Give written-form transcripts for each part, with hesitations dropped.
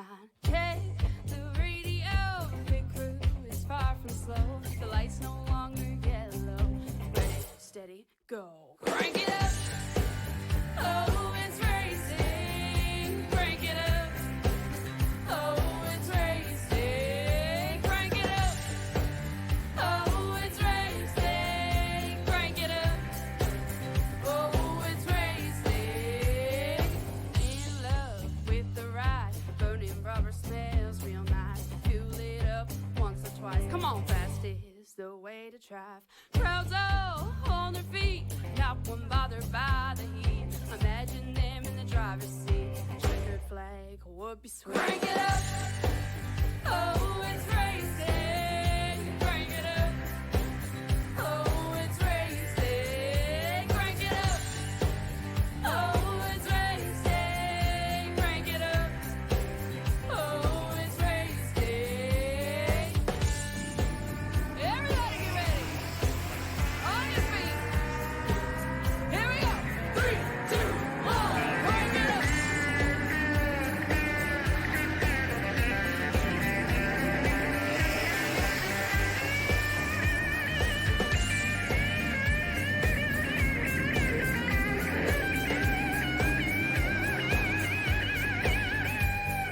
9. Check the radio, pit crew is far from slow. The lights no longer yellow. Ready, steady, go. Crank it up. Oh, it's racing. Crank it up. Oh, it's racing. Crank it up. Oh, it's racing. Crank it up. Oh, it's racing. In love with the ride. Burning rubber smells real nice. Fuel it up once or twice. Come on, fast is the way to drive. Crowds all on their feet, not one bothered by the heat. Imagine them in the driver's seat. Checkered flag would be sweet. Crank it up. Oh, it's racing. Crank it up. Oh, it's racing. Crank it up. Oh, it's racing. Crank it up. Oh, it's racing. Everybody get ready. On your feet. Here we go. 3, 2, 1. Crank it up.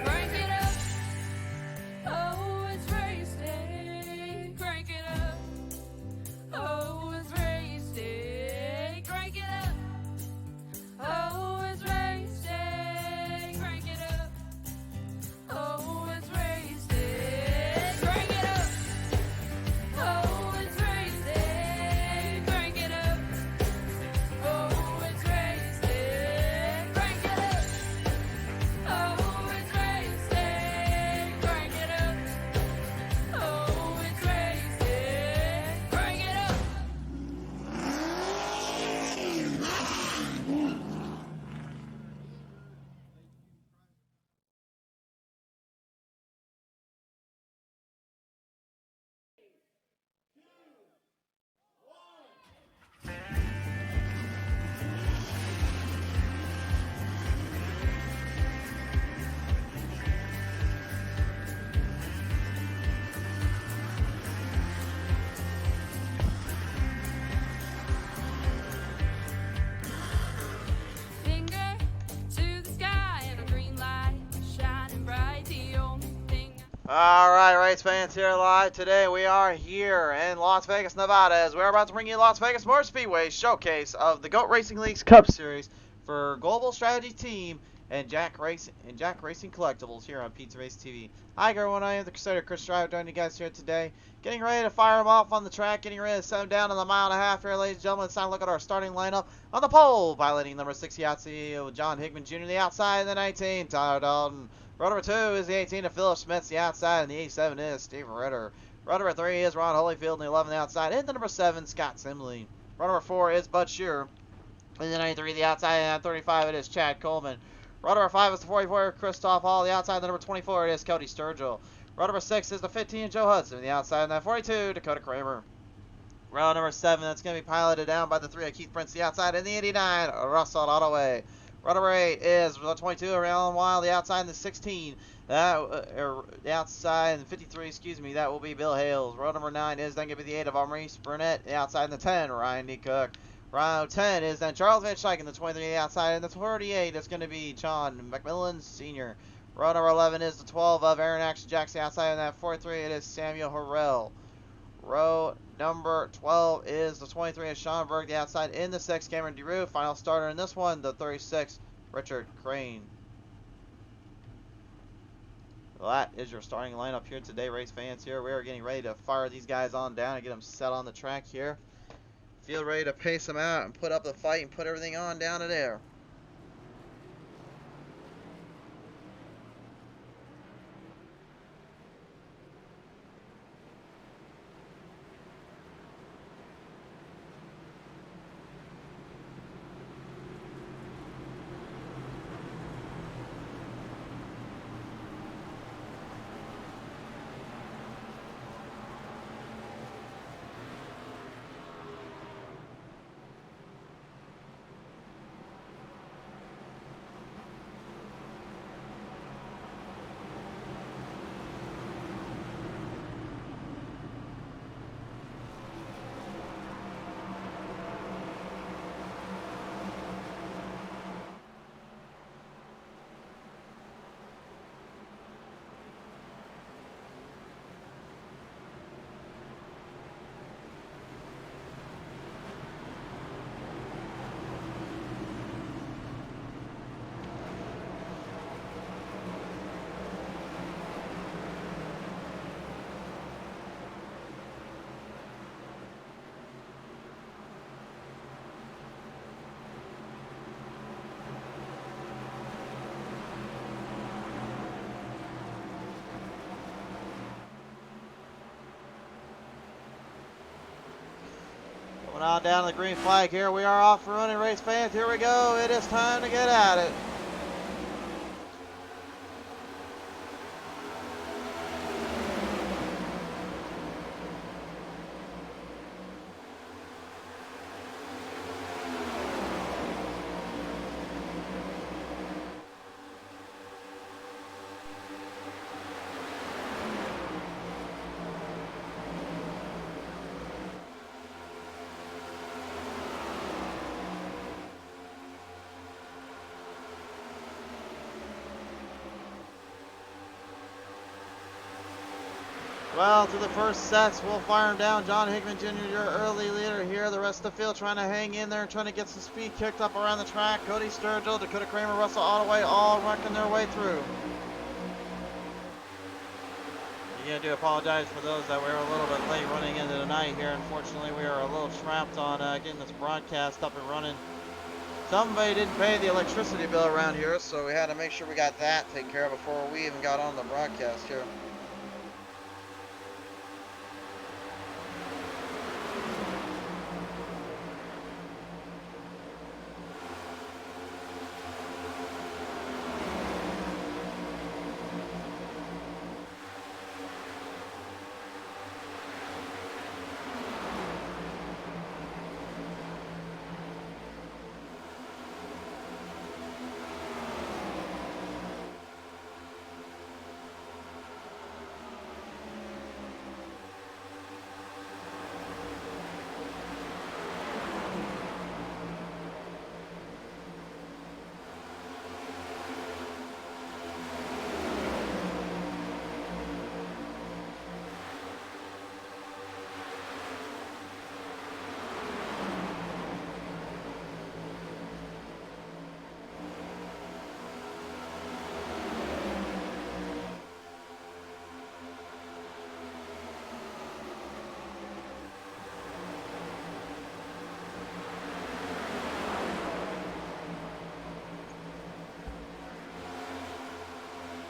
Crank it up. Oh, it's racing. Crank it up. Oh, it's racing. Crank it up. Oh, it's racing. Crank it up. Oh, it's racing. Crank it up. Oh, it's racing. Crank it up. Oh, it's racing. Crank it up. Oh, it's racing. Crank it up. Oh, it's racing. Crank it up. Finger to the sky and a green light shining bright. The only thing Alright, race fans here live today. We are here in Las Vegas, Nevada, as we're about to bring you Las Vegas Motor Speedway showcase of the GOAT Racing League's Cup Series for Global Strategy Team and Jack Racing Collectibles here on Pizza Race TV. Hi everyone, I am the Crusader Chris Driver, joining you guys here today. Getting ready to fire them off on the track, getting ready to set them down on the 1.5 mile here, ladies and gentlemen. It's time to look at our starting lineup. On the pole, piloting number 60 Yahtzee, John Hickman Jr. The outside, and the 19, Tyler Dalton. Row number 2 is the 18 of Philip Smith, the outside, and the 87 is Steve Ritter. Row number 3 is Ron Holyfield, and the 11 the outside, and the number 7, Scott Simley. Row number 4 is Bud Shearer, and the 93 the outside, and 35 it is Chad Coleman. Row number 5 is the 44 Christoph Hall, the outside, the number 24 it is Cody Sturgill. Row number 6 is the 15 Joe Hudson, the outside, and the 42 Dakota Kramer. Row number 7, that's going to be piloted down by the 3 of Keith Prince, the outside, and the 89 Russell Ottaway. Row number 8 is the 22 Alan Wild, the outside, and the 16 the outside, and the 53, excuse me, that will be Bill Hales. Row number 9 is then going to be the 8 of Maurice Burnett, the outside, and the 10 Ryan D. Cook. Row 10 is then Charles Van Schaik, the 23 the outside, and the 38 is going to be John McMillan Sr. Row number 11 is the 12 of Aaron Action Jackson outside, and that 43 it is Samuel Harrell. Row number 12 is the 23 of Sean Berg, the outside, in the 6 Cameron DeRue. Final starter in this one, the 36 Richard Crane. Well, that is your starting lineup here today, race fans. Here we are getting ready to fire these guys on down and get them set on the track here. Feel ready to pace them out and put up the fight and put everything on down to there. Coming on down to the green flag here. We are off and running, race fans. Here we go. It is time to get at it. Well, through the first sets, we'll fire him down. John Hickman Jr., your early leader here. The rest of the field trying to hang in there and trying to get some speed kicked up around the track. Cody Sturgill, Dakota Kramer, Russell Ottaway, all working their way through. Again, I do apologize for those that were a little bit late running into the night here. Unfortunately, we are a little trapped on getting this broadcast up and running. Somebody didn't pay the electricity bill around here, so we had to make sure we got that taken care of before we even got on the broadcast here.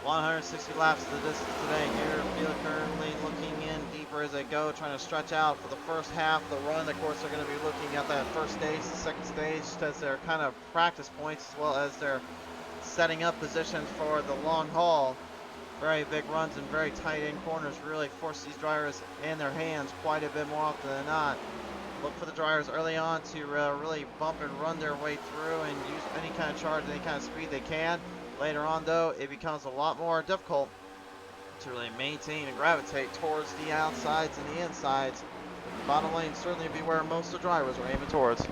.160 laps of the distance today here. Field currently looking in deeper as they go, trying to stretch out for the first half of the run. Of course, they're going to be looking at that first stage, the second stage, as their kind of practice points, as well as their setting up positions for the long haul. Very big runs and very tight end corners really force these drivers in their hands quite a bit more often than not. Look for the drivers early on to really bump and run their way through and use any kind of charge, any kind of speed they can. Later on, though, it becomes a lot more difficult to really maintain and gravitate towards the outsides and the insides. The bottom lane certainly be where most of the drivers are aiming towards.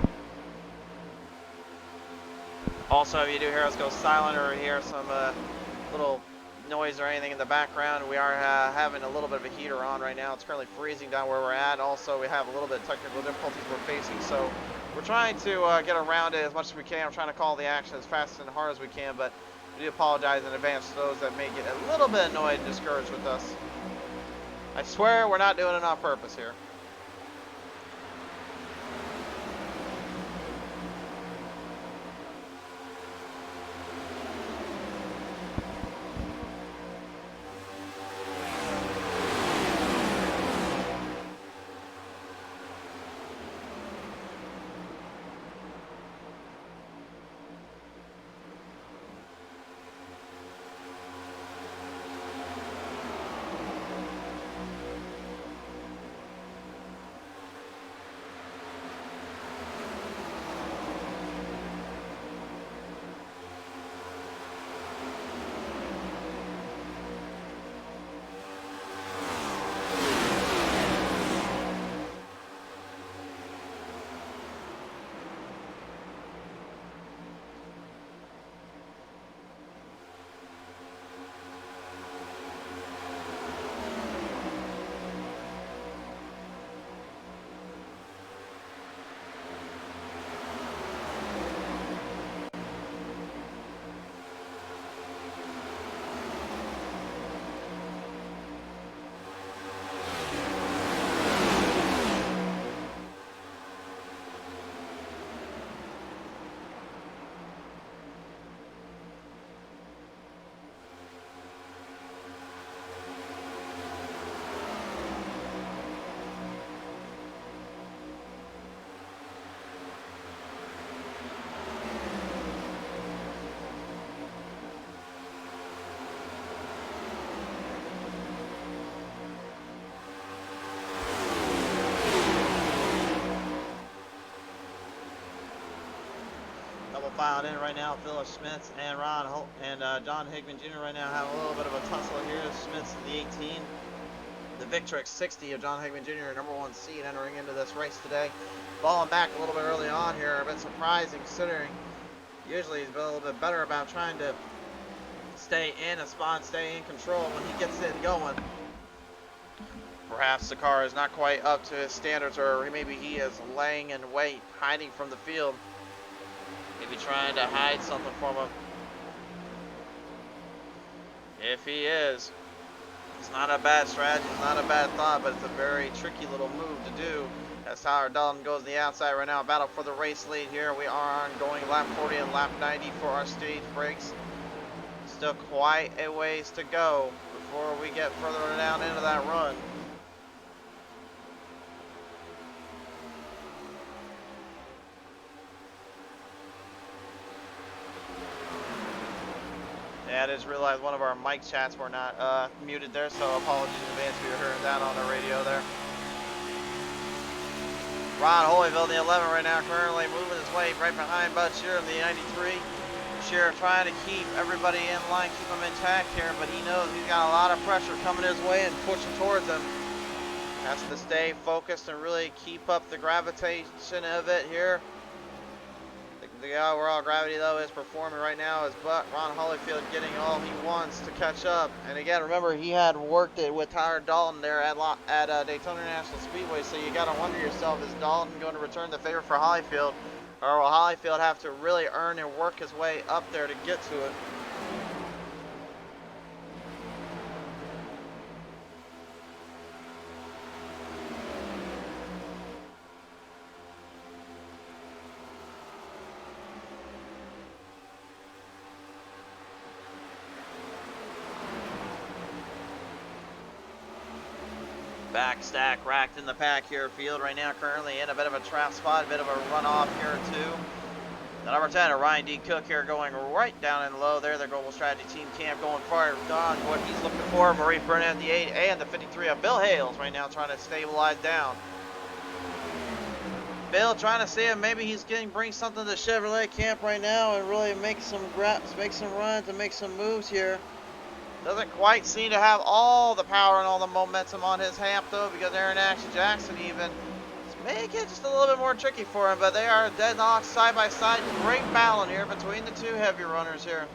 Also, if you do hear us go silent or hear some little noise or anything in the background, we are having a little bit of a heater on right now. It's currently freezing down where we're at. Also, we have a little bit of technical difficulties we're facing, so we're trying to get around it as much as we can. I'm trying to call the action as fast and hard as we can, but we do apologize in advance to those that may get a little bit annoyed and discouraged with us. I swear we're not doing it on purpose here. filed in right now. Philip Schmitz and Ron Holt and John Hickman Jr. right now have a little bit of a tussle here. Schmitz the 18, the Victrix 60 of John Hickman Jr., number 1 seed, entering into this race today. Falling back a little bit early on here, a bit surprising considering usually he's been a little bit better about trying to stay in a spot, stay in control when he gets it going. Perhaps the car is not quite up to his standards, or maybe he is laying in wait, hiding from the field. Maybe trying to hide something from him. If he is, it's not a bad strategy, it's not a bad thought, but it's a very tricky little move to do. As Tyler Dalton goes to the outside right now, battle for the race lead here. We are on going lap 40 and lap 90 for our stage breaks. Still quite a ways to go before we get further down into that run. Yeah, I just realized one of our mic chats were not muted there, so apologies in advance if you heard that on the radio there. Ron Holyfield, the 11 right now, currently moving his way right behind Bud Shearer in the 93. Shearer trying to keep everybody in line, keep them intact here, but he knows he's got a lot of pressure coming his way and pushing towards him. Has to stay focused and really keep up the gravitation of it here. The overall gravity, though, is performing right now is Ron Holyfield getting all he wants to catch up. And again, remember, he had worked it with Tyler Dalton there at Daytona International Speedway, so you got to wonder yourself, is Dalton going to return the favor for Holyfield, or will Holyfield have to really earn and work his way up there to get to it? Back stack racked in the pack here. Field right now currently in a bit of a trap spot, a bit of a runoff here too. The number 10 of Ryan D. Cook here going right down and low there. Their global strategy team camp going far on what he's looking for. Marie Burnett, the 8, and the 53 of Bill Hales right now trying to stabilize down. Bill trying to see if maybe he's bring something to the Chevrolet camp right now and really make some grabs, make some runs, and make some moves here. Doesn't quite seem to have all the power and all the momentum on his hamp, though, because Aaron Jackson even make it just a little bit more tricky for him, but they are deadlocked side by side. Great battle here between the two heavy runners here.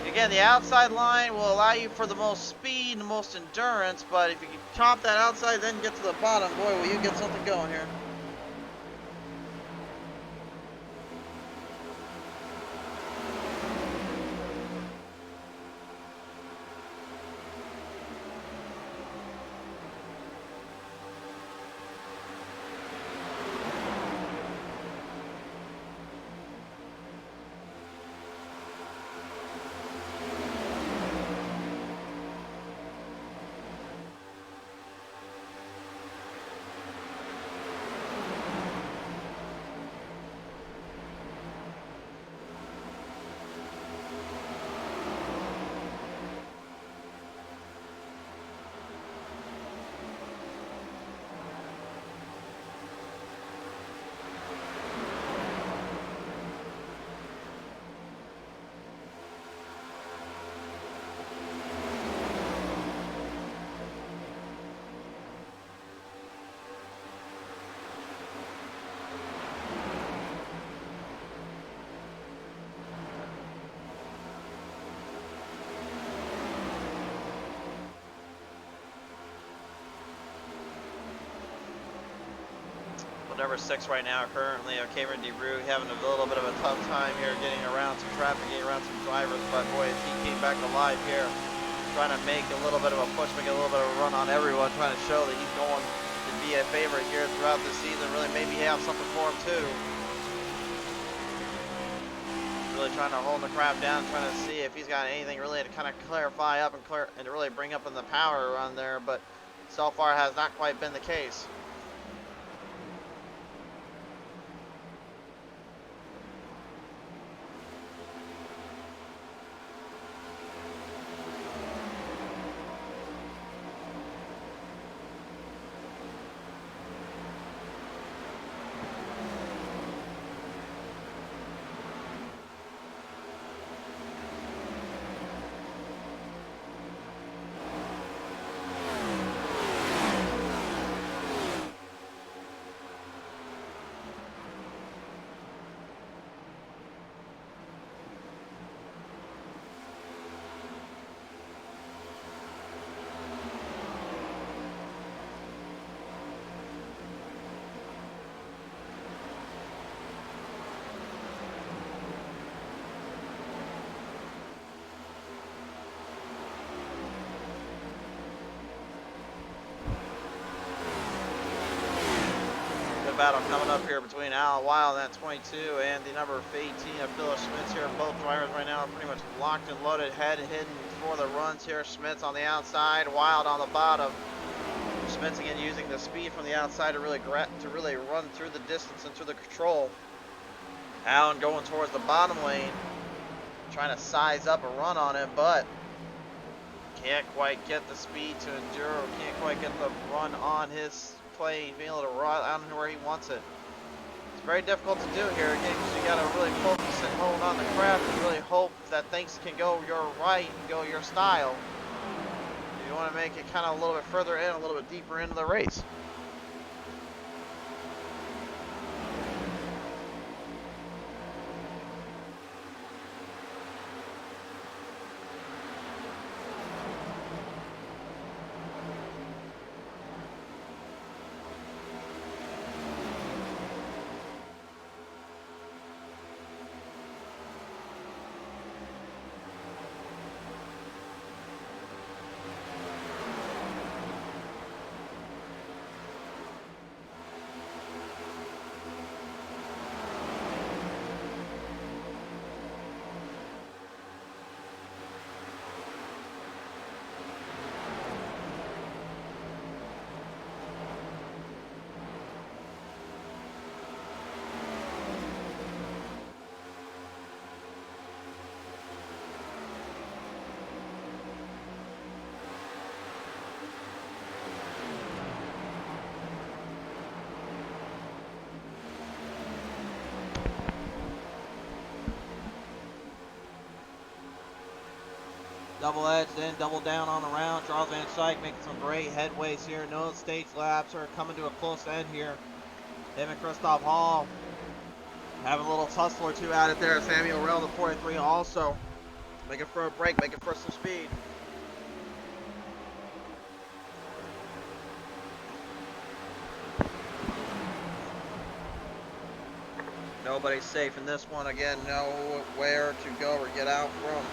Again, the outside line will allow you for the most speed and the most endurance, but if you can top that outside, then get to the bottom, boy, will you get something going here. Number 6 right now currently Cameron DeBrew having a little bit of a tough time here getting around some traffic, getting around some drivers, but boy, if he came back alive here, trying to make a little bit of a push, make a little bit of a run on everyone, trying to show that he's going to be a favorite here throughout the season, really maybe have something for him too. Really trying to hold the crowd down, trying to see if he's got anything really to kind of clarify up and to really bring up in the power run there, but so far has not quite been the case. battle coming up here between Al Wild at 22 and the number 18 of Phyllis Schmitz here. Both drivers right now are pretty much locked and loaded, head hidden for the runs here. Schmitz on the outside, Wild on the bottom. Schmitz again using the speed from the outside to really run through the distance and through the control. Allen going towards the bottom lane, trying to size up a run on it, but can't quite get the speed to endure, can't quite get the run on his plane, being able to run out where he wants it. It's very difficult to do here again, because you got to really focus and hold on the craft and really hope that things can go your right and go your style. You want to make it kind of a little bit further in, a little bit deeper into the race. Double edged in, double down on the round. Charles Van Slyke making some great headways here. No stage laps are coming to a close end here. Him and Christoph Hall having a little tussle or two out it there. Samuel Rell, the 43, also making for a break, making for some speed. Nobody's safe in this one. Again, nowhere to go or get out from.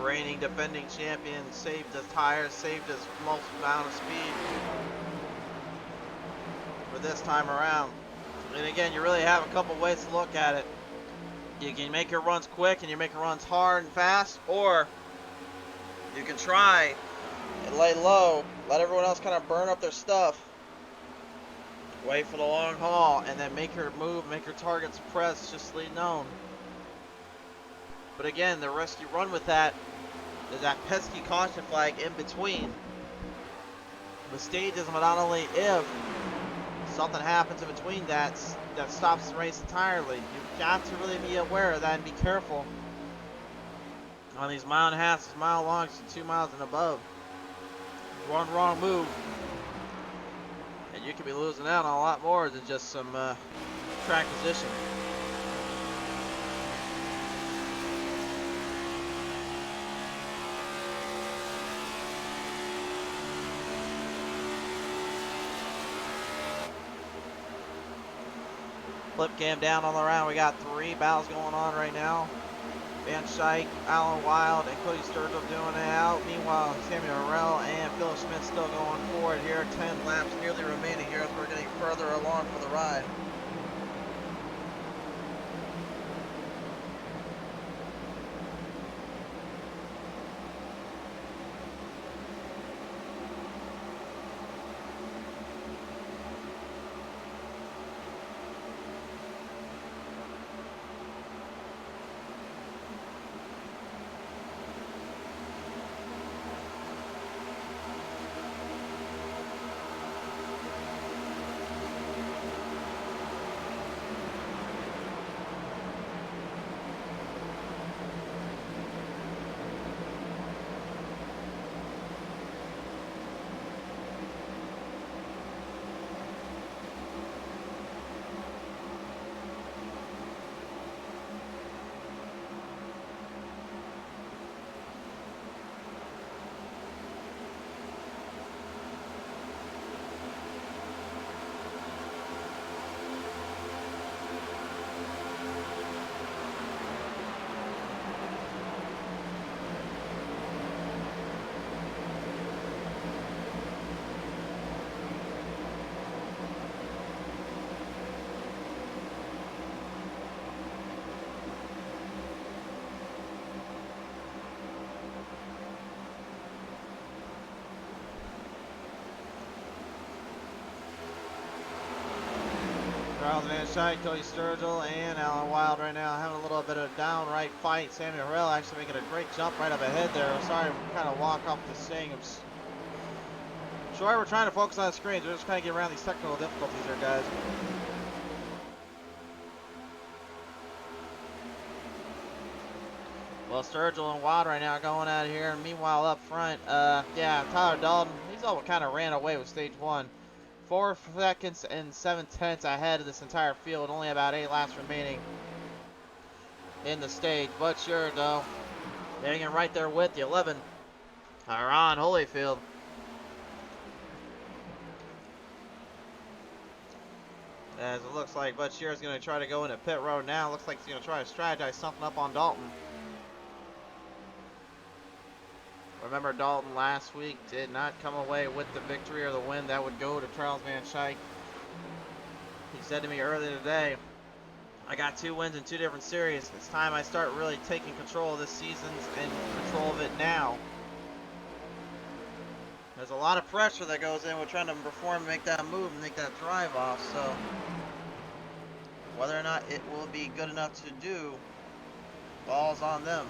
Reigning defending champion saved his tires, saved his most amount of speed for this time around. And again, you really have a couple ways to look at it. You can make your runs quick and you make your runs hard and fast, or you can try and lay low, let everyone else kind of burn up their stuff, wait for the long haul, and then make your move, make your targets preciously known. But again, the risk you run with that is that pesky caution flag in between the stages, but not only if something happens in between that stops the race entirely. You've got to really be aware of that and be careful on these mile and a half, mile longs, to 2 miles and above. One wrong move and you could be losing out on a lot more than just some track position. Flip cam down on the round. We got 3 battles going on right now. Van Slyke, Alan Wild, and Cody Sturgill doing it out. Meanwhile, Samuel Rell and Phil Smith still going forward here. 10 laps nearly remaining here as we're getting further along for the ride. Charles Van Schaik, Cody Sturgill, and Alan Wild right now having a little bit of a downright fight. Sammy Harrell actually making a great jump right up ahead there. Sorry, we kind of walk off the thing. I'm sure we're trying to focus on the screens. We're just trying to get around these technical difficulties here, guys. Well, Sturgill and Wild right now going out of here. And meanwhile, up front, yeah, Tyler Dalton, he's all kind of ran away with stage 1. 4 seconds and 7/10 ahead of this entire field. Only about 8 laps remaining in the stage. But sure, though, hanging right there with the 11. Ron Holyfield. As it looks like Bud Shear's going to try to go into pit road now. Looks like he's going to try to strategize something up on Dalton. Remember, Dalton last week did not come away with the victory or the win. That would go to Charles Van Schaik. He said to me earlier today, I got 2 wins in 2 different series. It's time I start really taking control of this season and control of it now. There's a lot of pressure that goes in with trying to perform, make that move, and make that drive off. So whether or not it will be good enough to do, ball's on them.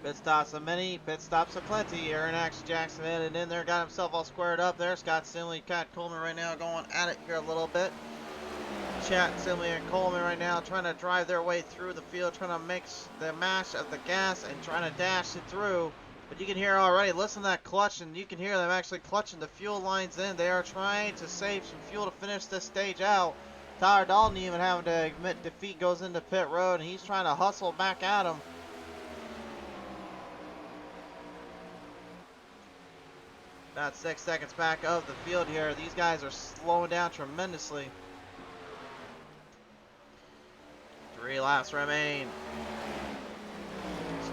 Pit stops a many, pit stops a plenty. Aaron Axe Jackson headed in there, got himself all squared up there. Scott Simley, Cat Coleman right now going at it here a little bit. Chat Simley and Coleman right now trying to drive their way through the field, trying to mix the mash of the gas and trying to dash it through. But you can hear already, listen to that clutch, and you can hear them actually clutching the fuel lines in. They are trying to save some fuel to finish this stage out. Tyler Dalton even having to admit defeat, goes into pit road, and he's trying to hustle back at him. About 6 seconds back of the field here. These guys are slowing down tremendously. 3 laps remain.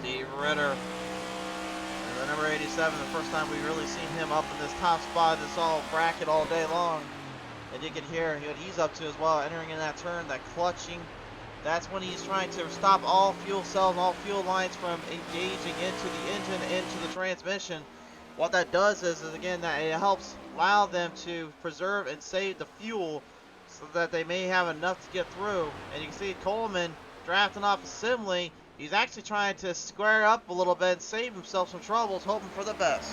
Steve Ritter. And the number 87, the first time we've really seen him up in this top spot, this all bracket all day long. And you can hear what he's up to as well, entering in that turn, that clutching. That's when he's trying to stop all fuel cells and all fuel lines from engaging into the engine, into the transmission. What that does is again, that it helps allow them to preserve and save the fuel so that they may have enough to get through. And you can see Coleman drafting off of Simley. He's actually trying to square up a little bit and save himself some troubles, hoping for the best.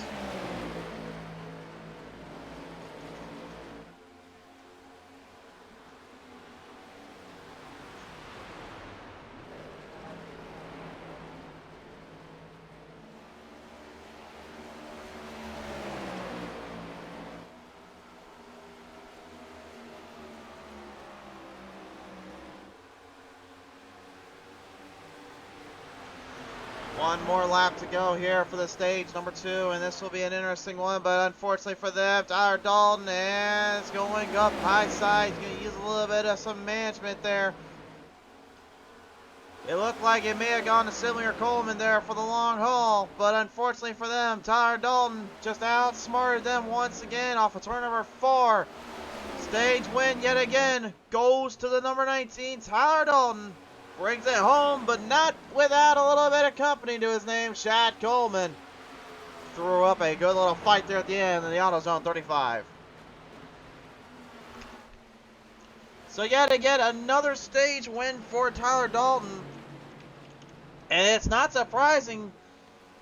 One more lap to go here for the stage number 2, and this will be an interesting one, but unfortunately for them, Tyler Dalton is going up high side. He's going to use a little bit of some management there. It looked like it may have gone to Simley or Coleman there for the long haul, but unfortunately for them, Tyler Dalton just outsmarted them once again off of turn number 4. Stage win yet again goes to the number 19, Tyler Dalton. Brings it home, but not without a little bit of company to his name, Shad Coleman. Threw up a good little fight there at the end in the AutoZone 35. So yet again, another stage win for Tyler Dalton. And it's not surprising,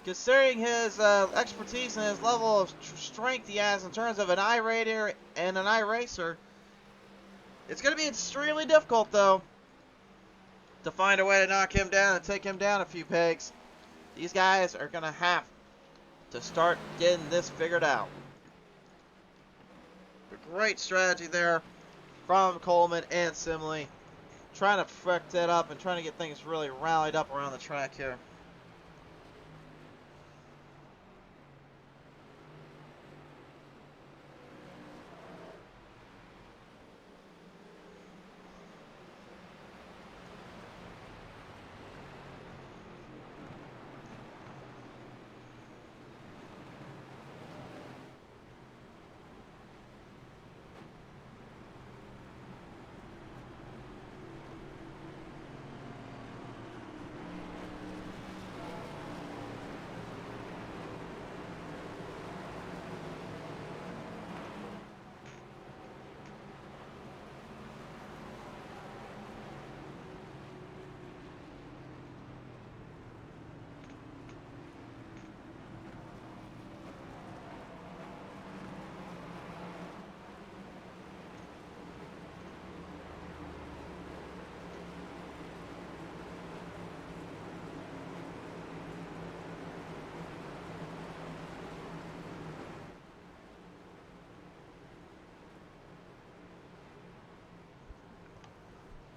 considering his expertise and his level of strength he has in terms of an iRaider and an iRacer. It's going to be extremely difficult, though, to find a way to knock him down and take him down a few pegs. These guys are going to have to start getting this figured out. A great strategy there from Coleman and Simley, trying to perfect that up and trying to get things really rallied up around the track here.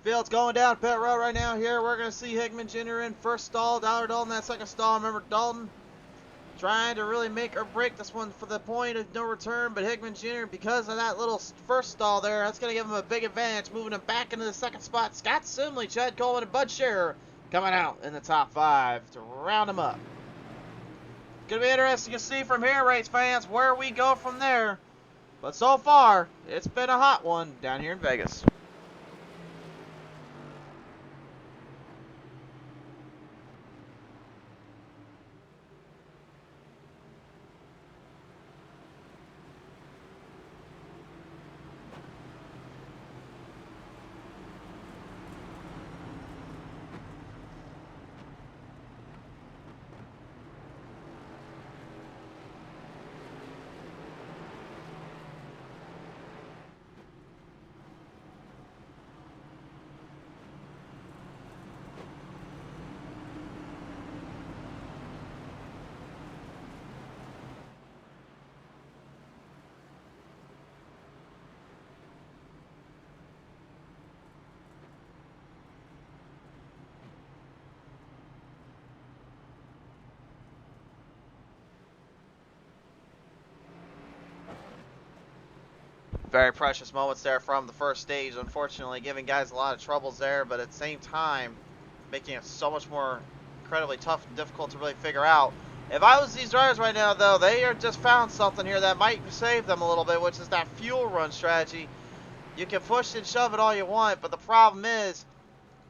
Field's going down pit road right now here. We're going to see Hickman Jr. in first stall. Tyler Dalton that second stall. Remember, Dalton trying to really make or break this one for the point of no return. But Hickman Jr., because of that little first stall there, that's going to give him a big advantage, moving him back into the second spot. Scott Simley, Chad Coleman, and Bud Scherer coming out in the top 5 to round him up. Going to be interesting to see from here, race fans, where we go from there. But so far, it's been a hot one down here in Vegas. Very precious moments there from the first stage, unfortunately giving guys a lot of troubles there, but at the same time making it so much more incredibly tough and difficult to really figure out. If I was these drivers right now, though, they are just found something here that might save them a little bit, which is that fuel run strategy. You can push and shove it all you want, but the problem is,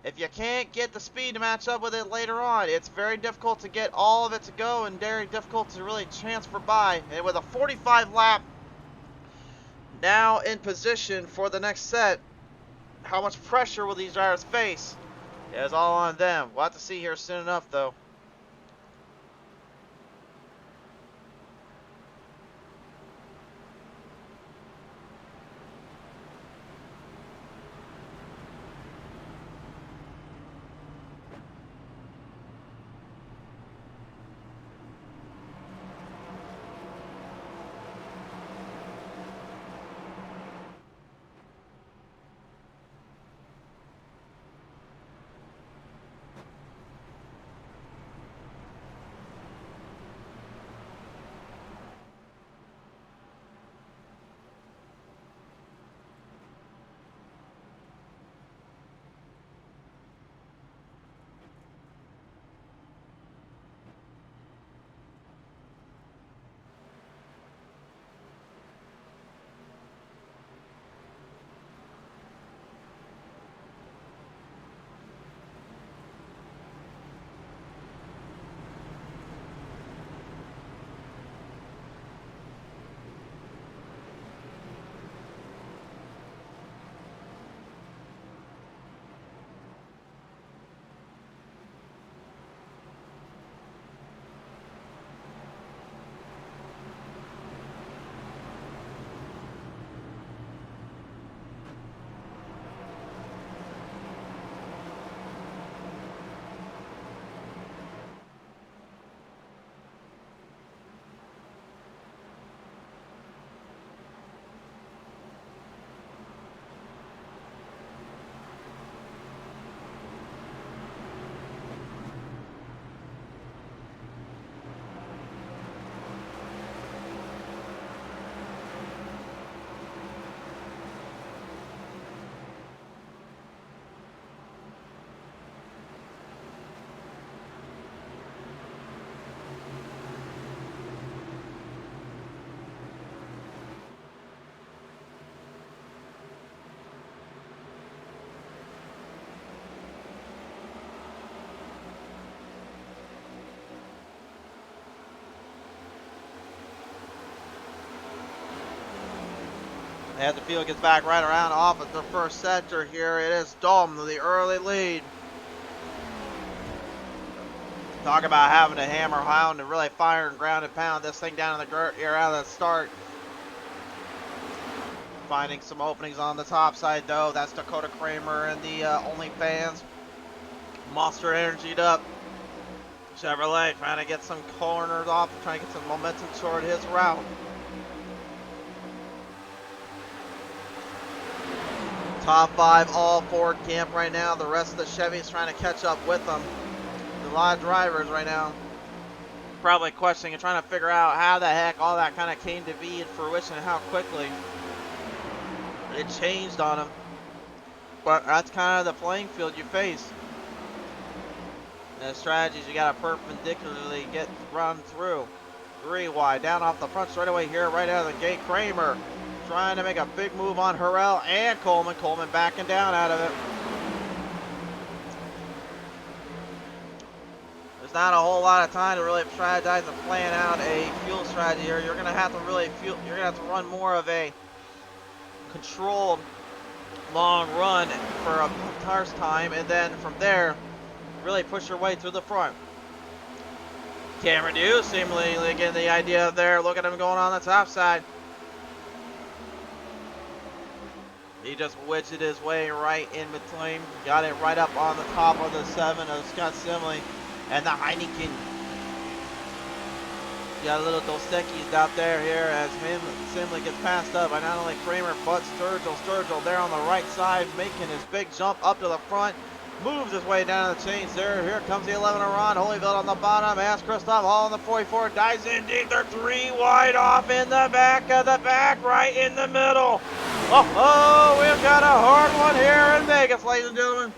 if you can't get the speed to match up with it later on, it's very difficult to get all of it to go and very difficult to really transfer by. And with a 45 lap now in position for the next set, how much pressure will these drivers face? It's all on them. We'll have to see here soon enough, though. As the field gets back right around off at the first sector here, it is Dom, the early lead. Talk about having to hammer hound and really fire and ground and pound this thing down in the dirt here out of the start. Finding some openings on the top side though. That's Dakota Kramer and the OnlyFans. Monster energied up. Chevrolet trying to get some corners off, trying to get some momentum toward his route. Top 5 all Ford camp right now. The rest of the Chevys trying to catch up with them. A lot of drivers right now probably questioning and trying to figure out how the heck all that kind of came to be in fruition and how quickly it changed on them. But that's kind of the playing field you face. And the strategies you got to perpendicularly get run through. 3 wide, down off the front straightaway here, right out of the gate. Kramer trying to make a big move on Harrell and Coleman. Coleman backing down out of it. There's not a whole lot of time to really strategize and plan out a fuel strategy here. You're gonna have to you're gonna have to run more of a controlled long run for a car's time, and then from there really push your way through the front. Cameron Dew seemingly getting the idea there. Look at him going on the top side. He just widgeted his way right in between. Got it right up on the top of the 7 of Scott Simley and the Heineken. Got a little Dos Equis out there here as Simley gets passed up by not only Kramer but Sturgill. Sturgill there on the right side making his big jump up to the front. Moves his way down the chains there. Here comes the 11 Ron Holyfield on the bottom. As Christoph Hall on the 44 dives in deep. They're 3 wide off in the back of the back, right in the middle. Oh, we've got a hard one here in Vegas, ladies and gentlemen.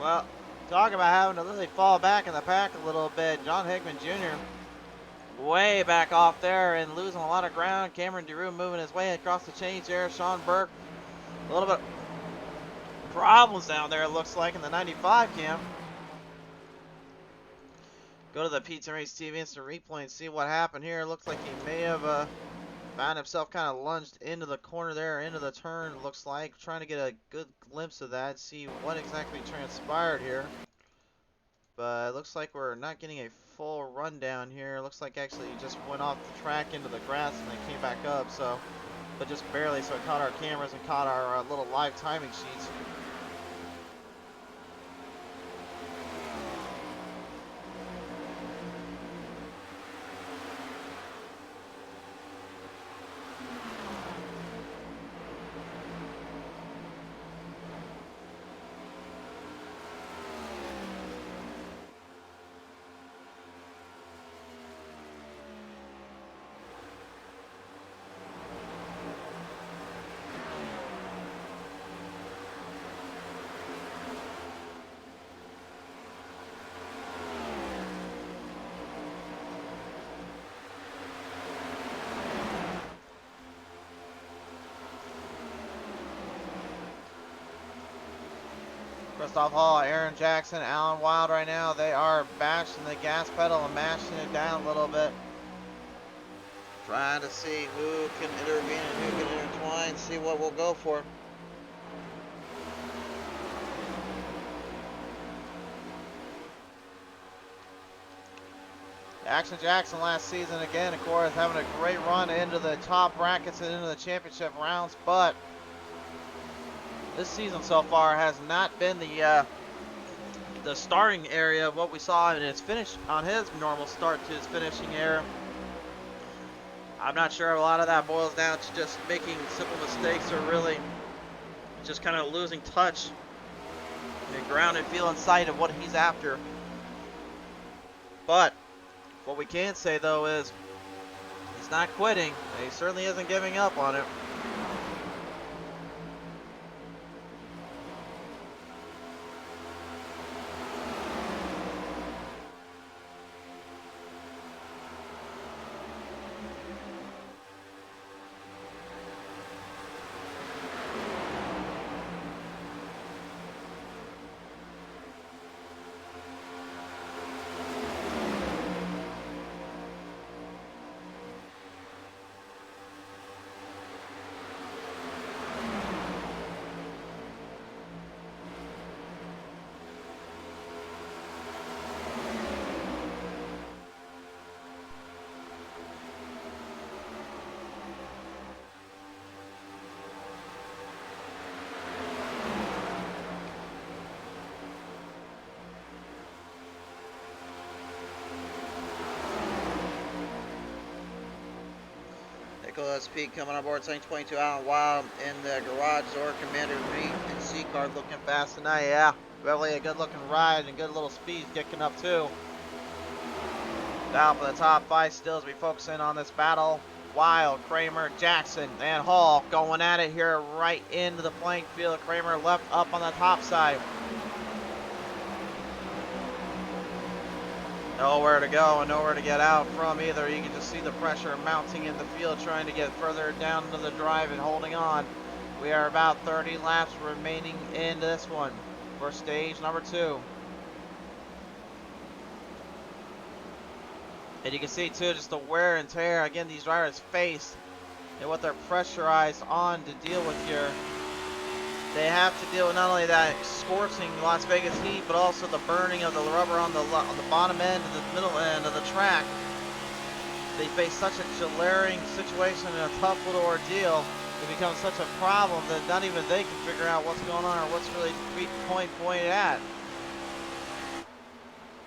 Well, talk about having to really fall back in the pack a little bit. John Hickman Jr. way back off there and losing a lot of ground. Cameron DeRue moving his way across the chains here. Sean Burke, a little bit problems down there, it looks like, in the 95 camp. Go to the Pizza Race TV Instant Replay and see what happened here. It looks like he may have found himself kind of lunged into the corner there, into the turn, it looks like. Trying to get a good glimpse of that, see what exactly transpired here. But it looks like we're not getting a full rundown here. It looks like actually he just went off the track into the grass and then came back up, so, but just barely, so it caught our cameras and caught our little live timing sheets. Christoph Hall, Aaron Jackson, Alan Wild right now. They are bashing the gas pedal and mashing it down a little bit. Trying to see who can intervene and who can intertwine, see what we'll go for. Action Jackson last season again, of course, having a great run into the top brackets and into the championship rounds, but this season so far has not been the starting area of what we saw in his finish on his normal start to his finishing era. I'm not sure a lot of that boils down to just making simple mistakes or really just kind of losing touch and ground and feel in sight of what he's after. But what we can say though is he's not quitting. He certainly isn't giving up on it. Nicholas P coming on board, saying 22 Alan Wild in the garage door. Commander Reed and C-Card looking fast tonight. Yeah, really a good looking ride and good little speed kicking up too. Down for the top 5 still as we focus in on this battle. Wild, Kramer, Jackson, and Hall going at it here right into the playing field. Kramer left up on the top side. Nowhere to go and nowhere to get out from either. You can just see the pressure mounting in the field, trying to get further down into the drive and holding on. We are about 30 laps remaining in this one for stage number 2. And you can see too just the wear and tear again these drivers face and what they're pressurized on to deal with here. They have to deal with not only that scorching Las Vegas heat, but also the burning of the rubber on the bottom end and the middle end of the track. They face such a glaring situation and a tough little ordeal. It becomes such a problem that not even they can figure out what's going on or what's really pointed at.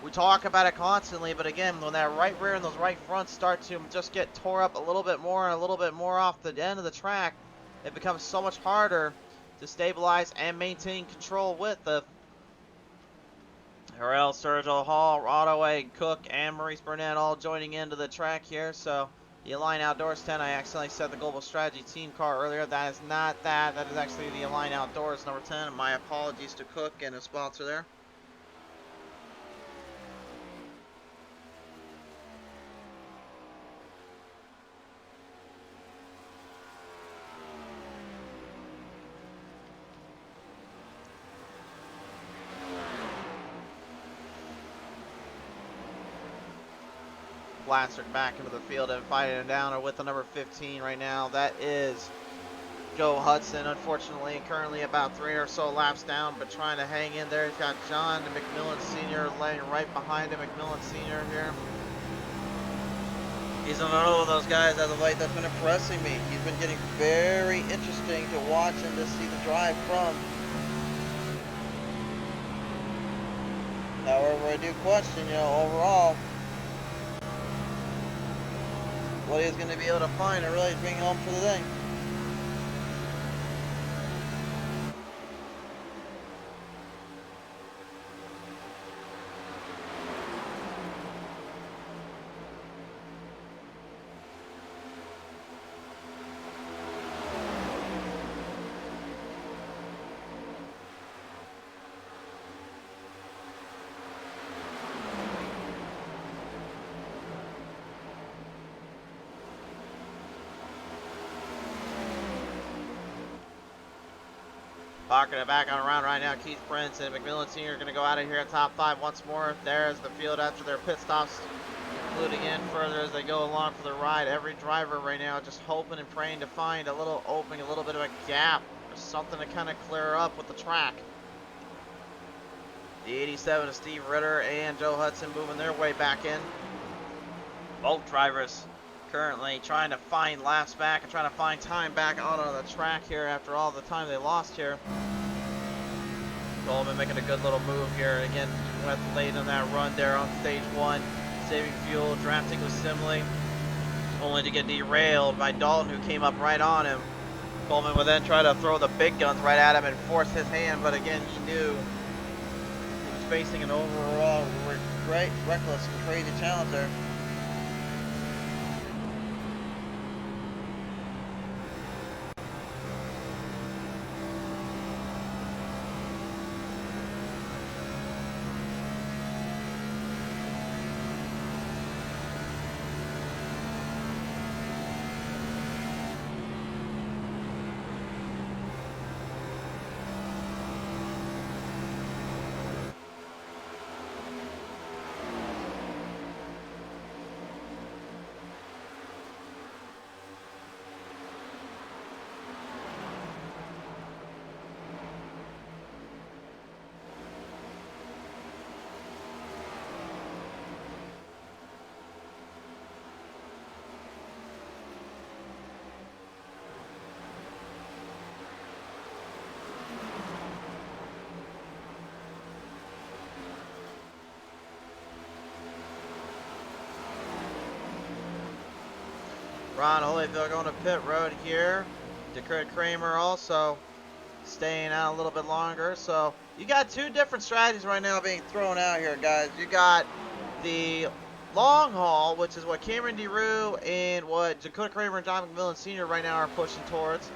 We talk about it constantly, but again, when that right rear and those right fronts start to just get tore up a little bit more and a little bit more off the end of the track, it becomes so much harder to stabilize and maintain control with the Harrell, Sergio Hall, Ottaway, Cook, and Maurice Burnett all joining into the track here. So the Align Outdoors 10, I accidentally said the Global Strategy team car earlier. That is not that. That is actually the Align Outdoors number 10. My apologies to Cook and his sponsor there. Plastered back into the field and fighting him down with the number 15 right now. That is Joe Hudson, unfortunately, currently about 3 or so laps down, but trying to hang in there. He's got John McMillan Sr. laying right behind him. McMillan Sr. here. He's another one of those guys as of late that's been impressing me. He's been getting very interesting to watch and to see the drive from. However, I do question, overall, what he's going to be able to find and really bring home for the day. Parking it back on around right now. Keith Prince and McMillan Sr. are going to go out of here at top 5 once more. There's the field after their pit stops, including in further as they go along for the ride. Every driver right now just hoping and praying to find a little opening, a little bit of a gap, or something to kind of clear up with the track. The 87 of Steve Ritter and Joe Hudson moving their way back in. Both drivers currently trying to find laps back and trying to find time back out on the track here after all the time they lost here. Coleman making a good little move here. Again, went late on that run there on stage 1. Saving fuel, drafting with Simley, only to get derailed by Dalton, who came up right on him. Coleman would then try to throw the big guns right at him and force his hand, but again, he knew he was facing an overall great, reckless, and crazy challenge there. Ron Holyfield going to pit road here. Dakota Kramer also staying out a little bit longer. So you got two different strategies right now being thrown out here, guys. You got the long haul, which is what Cameron DeRue and what Dakota Kramer and John McMillan Sr. right now are pushing towards.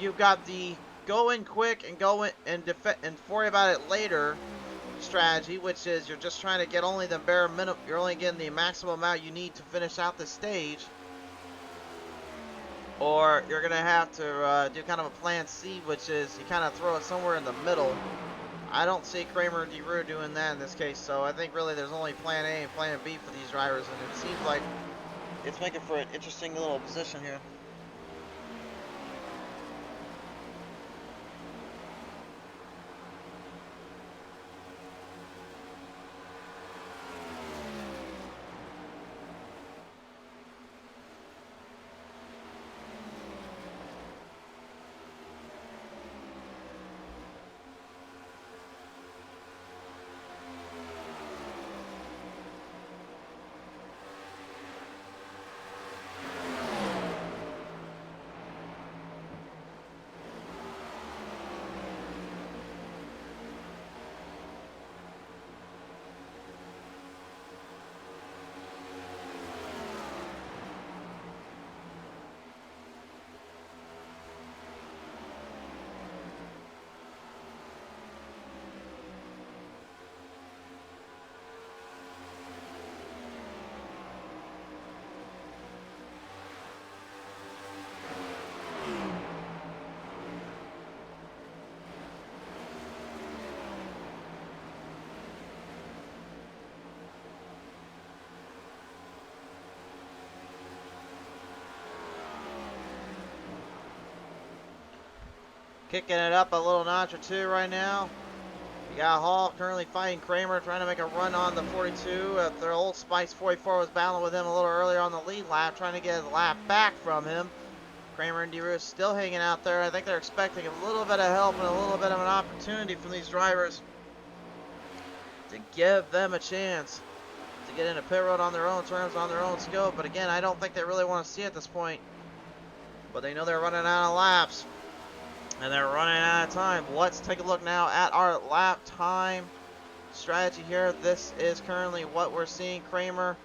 You've got the go in quick and go in and worry about it later strategy, which is you're just trying to get only the bare minimum. You're only getting the maximum amount you need to finish out the stage. Or you're going to have to do kind of a plan C, which is you kind of throw it somewhere in the middle. I don't see Kramer and DeRue doing that in this case, so I think really there's only plan A and plan B for these drivers, and it seems like it's making for an interesting little position here. Kicking it up a little notch or two right now. You got Hall currently fighting Kramer, trying to make a run on the 42. Their Old Spice 44 was battling with him a little earlier on the lead lap, trying to get his lap back from him. Kramer and DeRue still hanging out there. I think they're expecting a little bit of help and a little bit of an opportunity from these drivers to give them a chance to get into pit road on their own terms, on their own scope. But again, I don't think they really want to see it at this point. But they know they're running out of laps. And they're running out of time. Let's take a look now at our lap time strategy here. This is currently what we're seeing. Kramer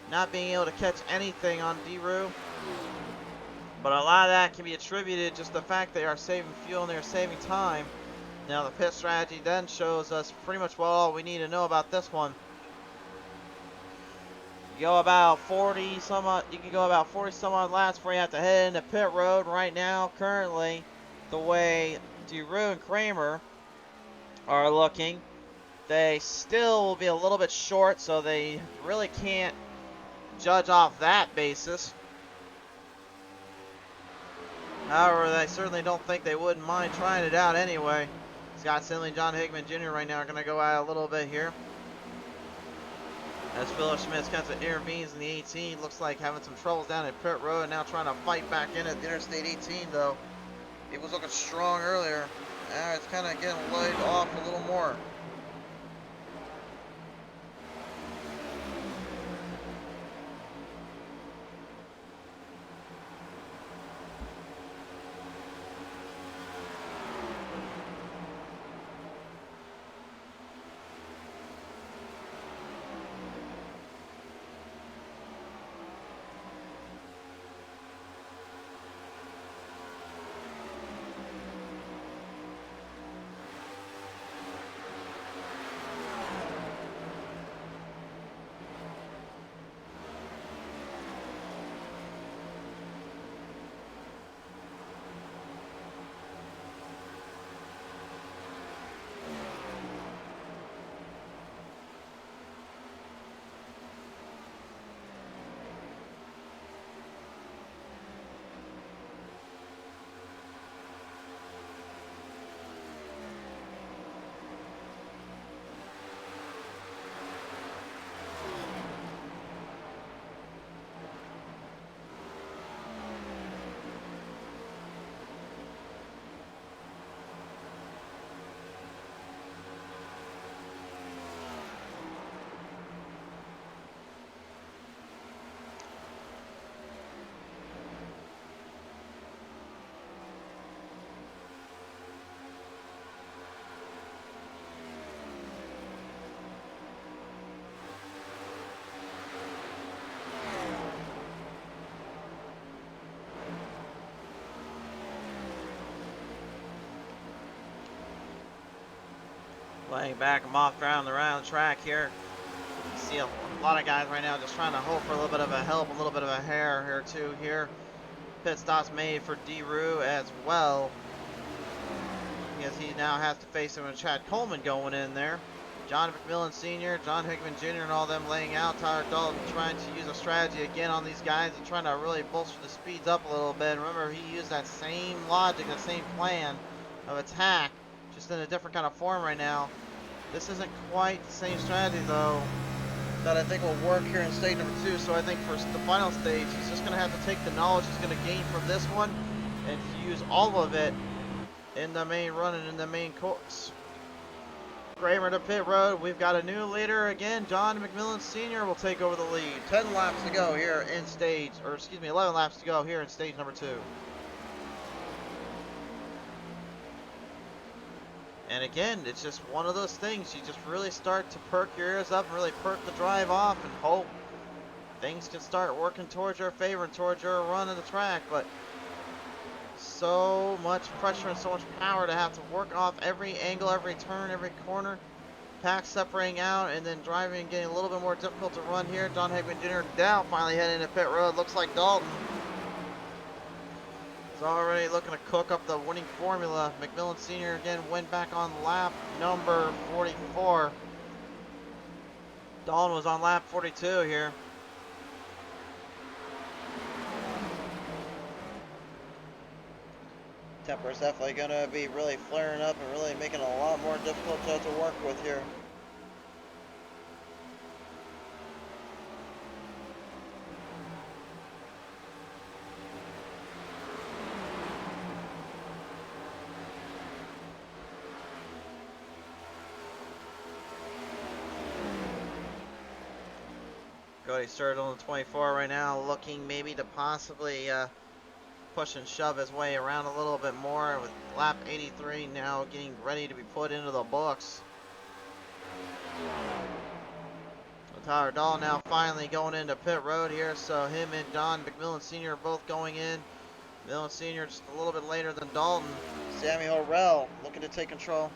not being able to catch anything on DeRue. But a lot of that can be attributed just the fact they are saving fuel and they're saving time. Now the pit strategy then shows us pretty much what all we need to know about this one. You go about 40 some odd, you can go about 40 some odd laps before you have to head into pit road right now. Currently, the way DeRue and Kramer are looking. They still will be a little bit short, so they really can't judge off that basis. However, I certainly don't think they wouldn't mind trying it out anyway. Scott Sinley and John Hickman Jr. right now are going to go at it a little bit here. As Philip Schmitz kind of intervenes in the 18, looks like having some troubles down at pit road, and now trying to fight back in at the Interstate 18 though. He was looking strong earlier. Now it's kind of getting laid off a little more. Laying back and off around the track here. You see a lot of guys right now just trying to hope for a little bit of a help, a little bit of a hair here too here. Pit stops made for DeRue as well. Because he now has to face him with Chad Coleman going in there. John McMillan Sr., John Hickman Jr. and all them laying out. Tyler Dalton trying to use a strategy again on these guys and trying to really bolster the speeds up a little bit. And remember, he used that same logic, that same plan of attack, just in a different kind of form right now. This isn't quite the same strategy though that I think will work here in stage number 2. So I think for the final stage, he's just going to have to take the knowledge he's going to gain from this one and use all of it in the main run and in the main course. Kramer to pit road. We've got a new leader again. John McMillan Sr. will take over the lead. 10 laps to go here in stage, or excuse me, 11 laps to go here in stage number 2. And again, it's just one of those things. You just really start to perk your ears up and really perk the drive off and hope things can start working towards your favor and towards your run of the track. But so much pressure and so much power to have to work off every angle, every turn, every corner. Pack separating out and then driving and getting a little bit more difficult to run here. John Hickman Jr. down, finally heading into pit road. Looks like Dalton is already looking to cook up the winning formula. McMillan Sr. again went back on lap number 44. Dalton was on lap 42 here. Temper's definitely going to be really flaring up and really making it a lot more difficult to work with here. Cody Sturgill on the 24 right now, looking maybe to possibly push and shove his way around a little bit more with lap 83 now getting ready to be put into the books. So Tyler Dahl now finally going into pit road here, so him and John McMillan Sr. are both going in. McMillan Sr. just a little bit later than Dalton. Sammy Horrell looking to take control.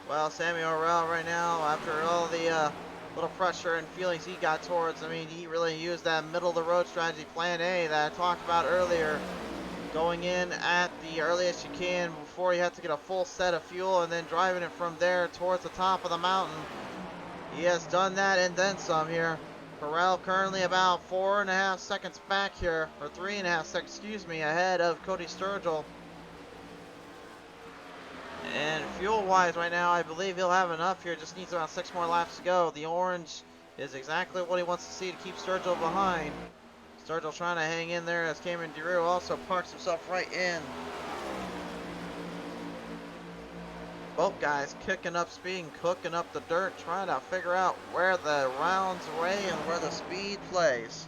Well, Samuel Orell right now, after all the little pressure and feelings he got towards, I mean, he really used that middle of the road strategy, plan A, that I talked about earlier. Going in at the earliest you can before you have to get a full set of fuel, and then driving it from there towards the top of the mountain. He has done that and then some here. Harrell currently about 4.5 seconds back here, or 3.5 seconds, excuse me, ahead of Cody Sturgill. And fuel-wise right now, I believe he'll have enough here. Just needs about 6 more laps to go. The orange is exactly what he wants to see to keep Sturgill behind. Sturgill trying to hang in there as Cameron DeRue also parks himself right in. Both guys kicking up speed and cooking up the dirt, trying to figure out where the rounds weigh and where the speed plays.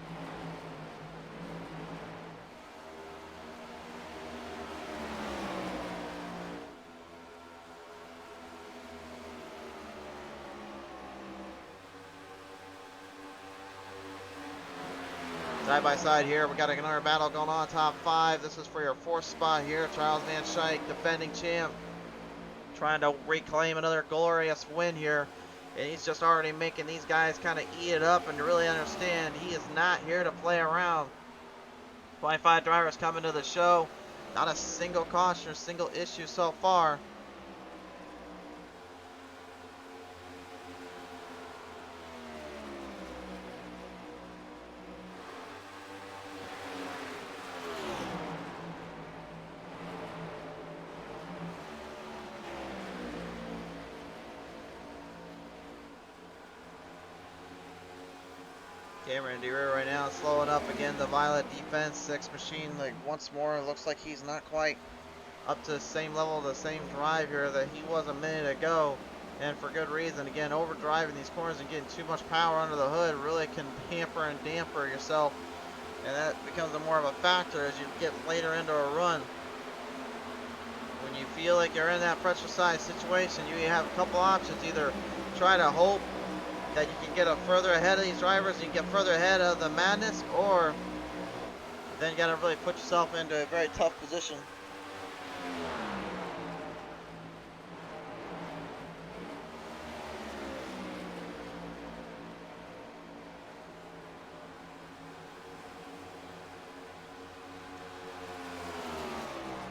Side by side here, we got another battle going on, top 5. This is for your 4th spot here. Charles Van Schaik, defending champ, trying to reclaim another glorious win here. And he's just already making these guys kind of eat it up and to really understand he is not here to play around. 25 drivers coming to the show. Not a single caution or single issue so far. Cameron DeRue right now slowing up again. The Violet defense, 6 machine, like once more, it looks like he's not quite up to the same level, the same drive here that he was a minute ago, and for good reason. Again, overdriving these corners and getting too much power under the hood really can hamper and damper yourself, and that becomes more of a factor as you get later into a run. When you feel like you're in that pressurized situation, you have a couple options. Either try to hope that you can get further ahead of these drivers, you can get further ahead of the madness, or then you got to really put yourself into a very tough position.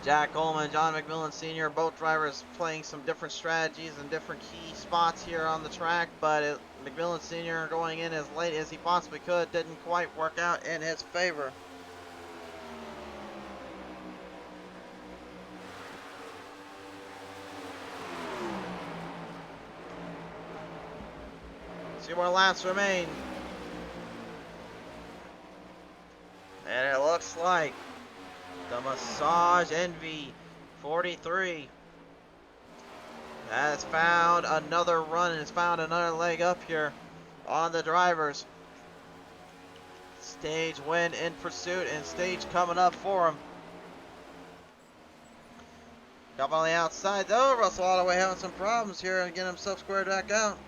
Jack Coleman, John McMillan Sr., both drivers playing some different strategies and different key spots here on the track, but McMillan Sr. going in as late as he possibly could didn't quite work out in his favor. Two more laps remain. And it looks like the Massage Envy 43 has found another run and has found another leg up here on the drivers. Stage win in pursuit and stage coming up for him. Up on the outside though, Russell Ottaway having some problems here and getting himself squared back out.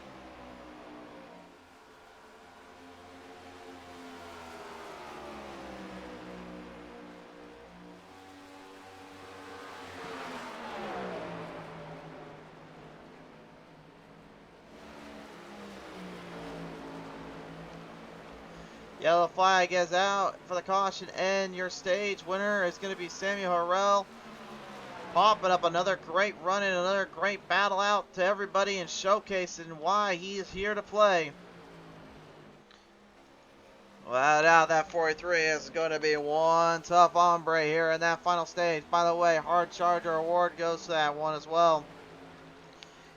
Yellow flag is out for the caution, and your stage winner is going to be Samuel Harrell. Popping up another great run and another great battle out to everybody and showcasing why he is here to play. Without doubt, that 43 is going to be one tough hombre here in that final stage. By the way, Hard Charger award goes to that one as well.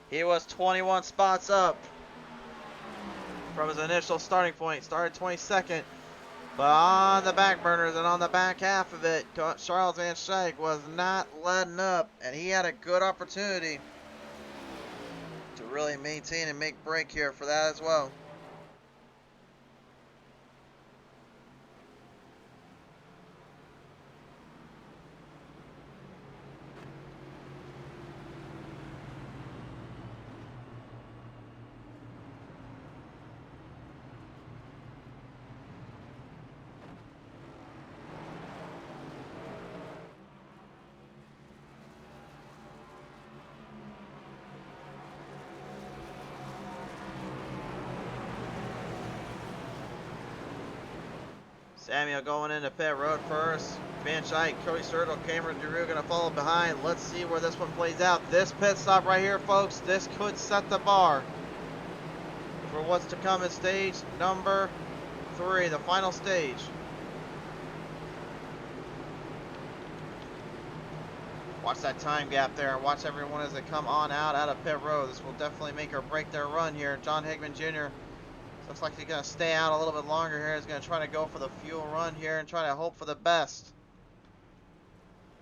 He was 21 spots up from his initial starting point. Started 22nd, but on the back burners and on the back half of it, Charles Van Schaik was not letting up, and he had a good opportunity to really maintain and make break here for that as well. Samuel going into pit road first. Van Schijk, Cody Sturgill, Cameron DeRue going to follow behind. Let's see where this one plays out. This pit stop right here, folks, this could set the bar for what's to come at stage number 3, the final stage. Watch that time gap there, and watch everyone as they come on out of pit road. This will definitely make or break their run here. John Hickman Jr. looks like he's going to stay out a little bit longer here. He's going to try to go for the fuel run here and try to hope for the best.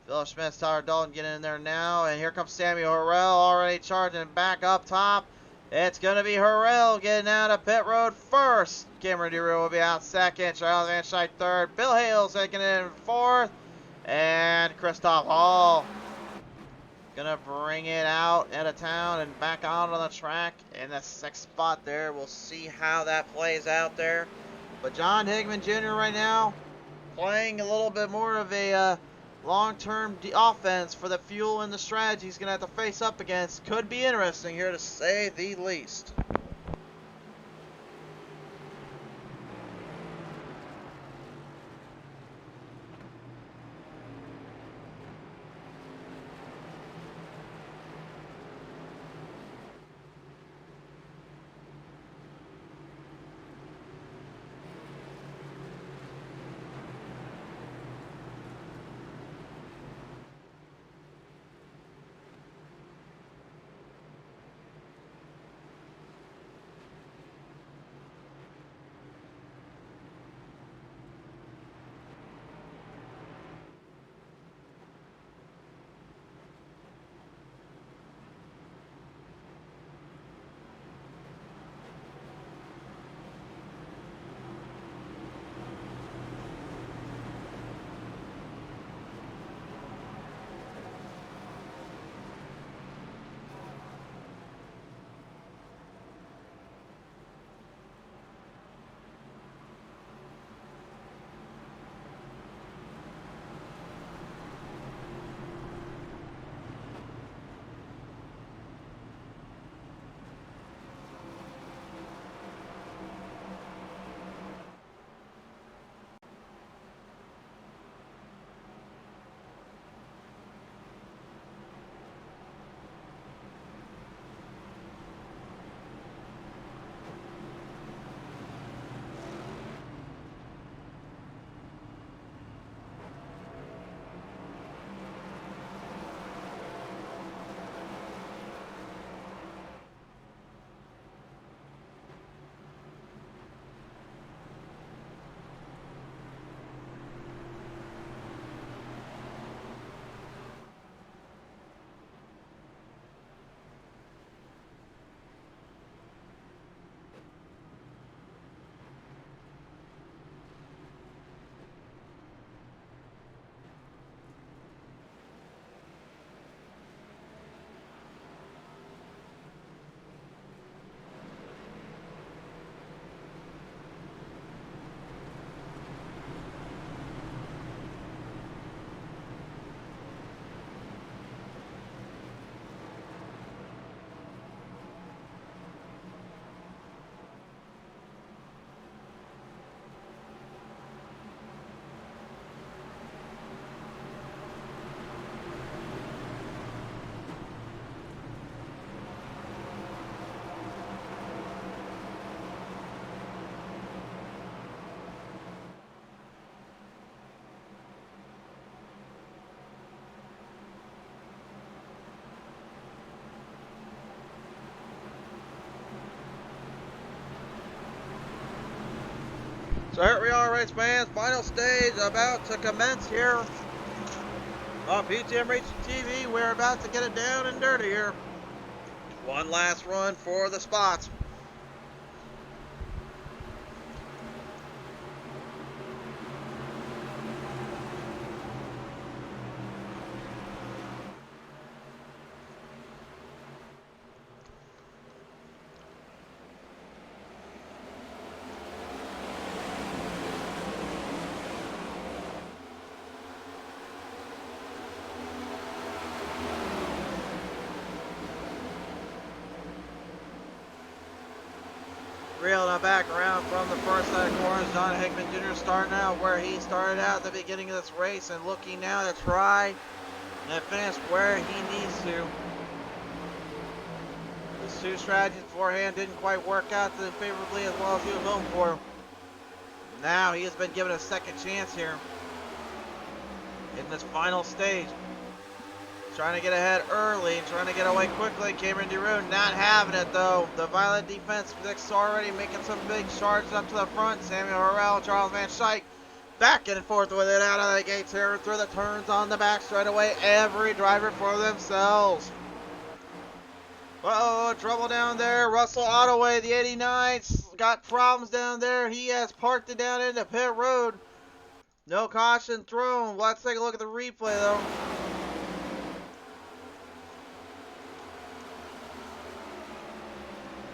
Philip Schmitz, Tyler Dalton getting in there now, and here comes Samuel Harrell already charging back up top. It's going to be Harrell getting out of pit road first. Cameron DeRue will be out second. Charles Van Schijk third. Bill Hales taking it in fourth. And Christoph Hall gonna bring it out of town and back out on the track in the 6th spot there. We'll see how that plays out there. But John Hickman Jr. right now playing a little bit more of a long-term offense for the fuel and the strategy he's gonna have to face up against. Could be interesting here to say the least. So here we are, race fans. Final stage about to commence here on PTM Racing TV. We're about to get it down and dirty here. One last run for the spots. Reeling it back around from the first side of corners. John Hickman Jr. starting out where he started out at the beginning of this race and looking now to try and finish where he needs to. His two strategies beforehand didn't quite work out favorably as well as he was hoping for. Now he has been given a second chance here in this final stage. Trying to get ahead early, trying to get away quickly. Cameron DeRue not having it though. The violent defense is already making some big charges up to the front. Samuel Harrell, Charles Van Schaik back and forth with it out of the gates here through the turns on the back straightaway. Every driver for themselves. Uh-oh, trouble down there. Russell Ottaway, the 89's got problems down there. He has parked it down into pit road. No caution thrown. Let's take a look at the replay though.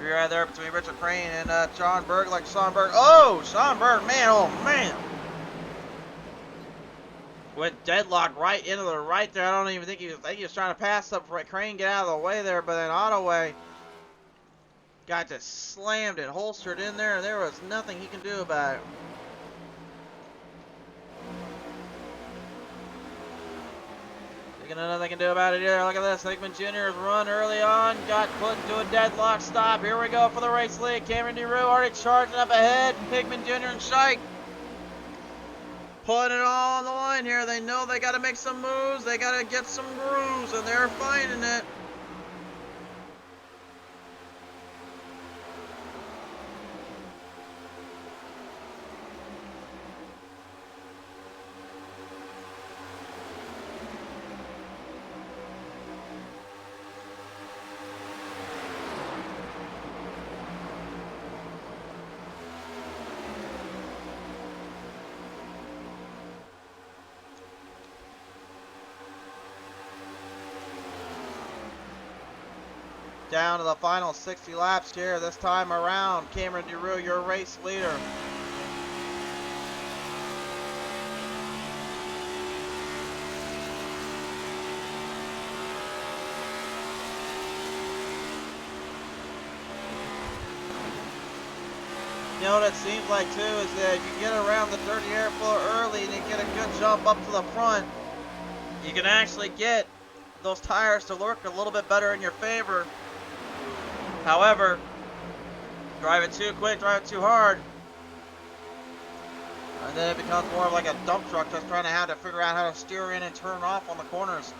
You're right there between Richard Crane and Sean Berg, like Sean Berg. Oh, Sean Berg, man, oh man. Went deadlock right into the right there. I don't even think he was trying to pass up Crane, get out of the way there, but then Ottaway got just slammed and holstered in there, and there was nothing he can do about it. Nothing they can do about it either. Look at this. Hickman Jr.'s run early on. Got put into a deadlock stop. Here we go for the race lead. Cameron DeRue already charging up ahead. Hickman Jr. and Schaik putting it all on the line here. They know they got to make some moves. They got to get some grooves, and they're finding it. Down to the final 60 laps here. This time around, Cameron DeRue, your race leader. You know what it seems like too is that if you get around the dirty airflow early and you get a good jump up to the front, you can actually get those tires to work a little bit better in your favor. However, drive it too quick, drive it too hard, and then it becomes more of like a dump truck just trying to have to figure out how to steer in and turn off on the corners.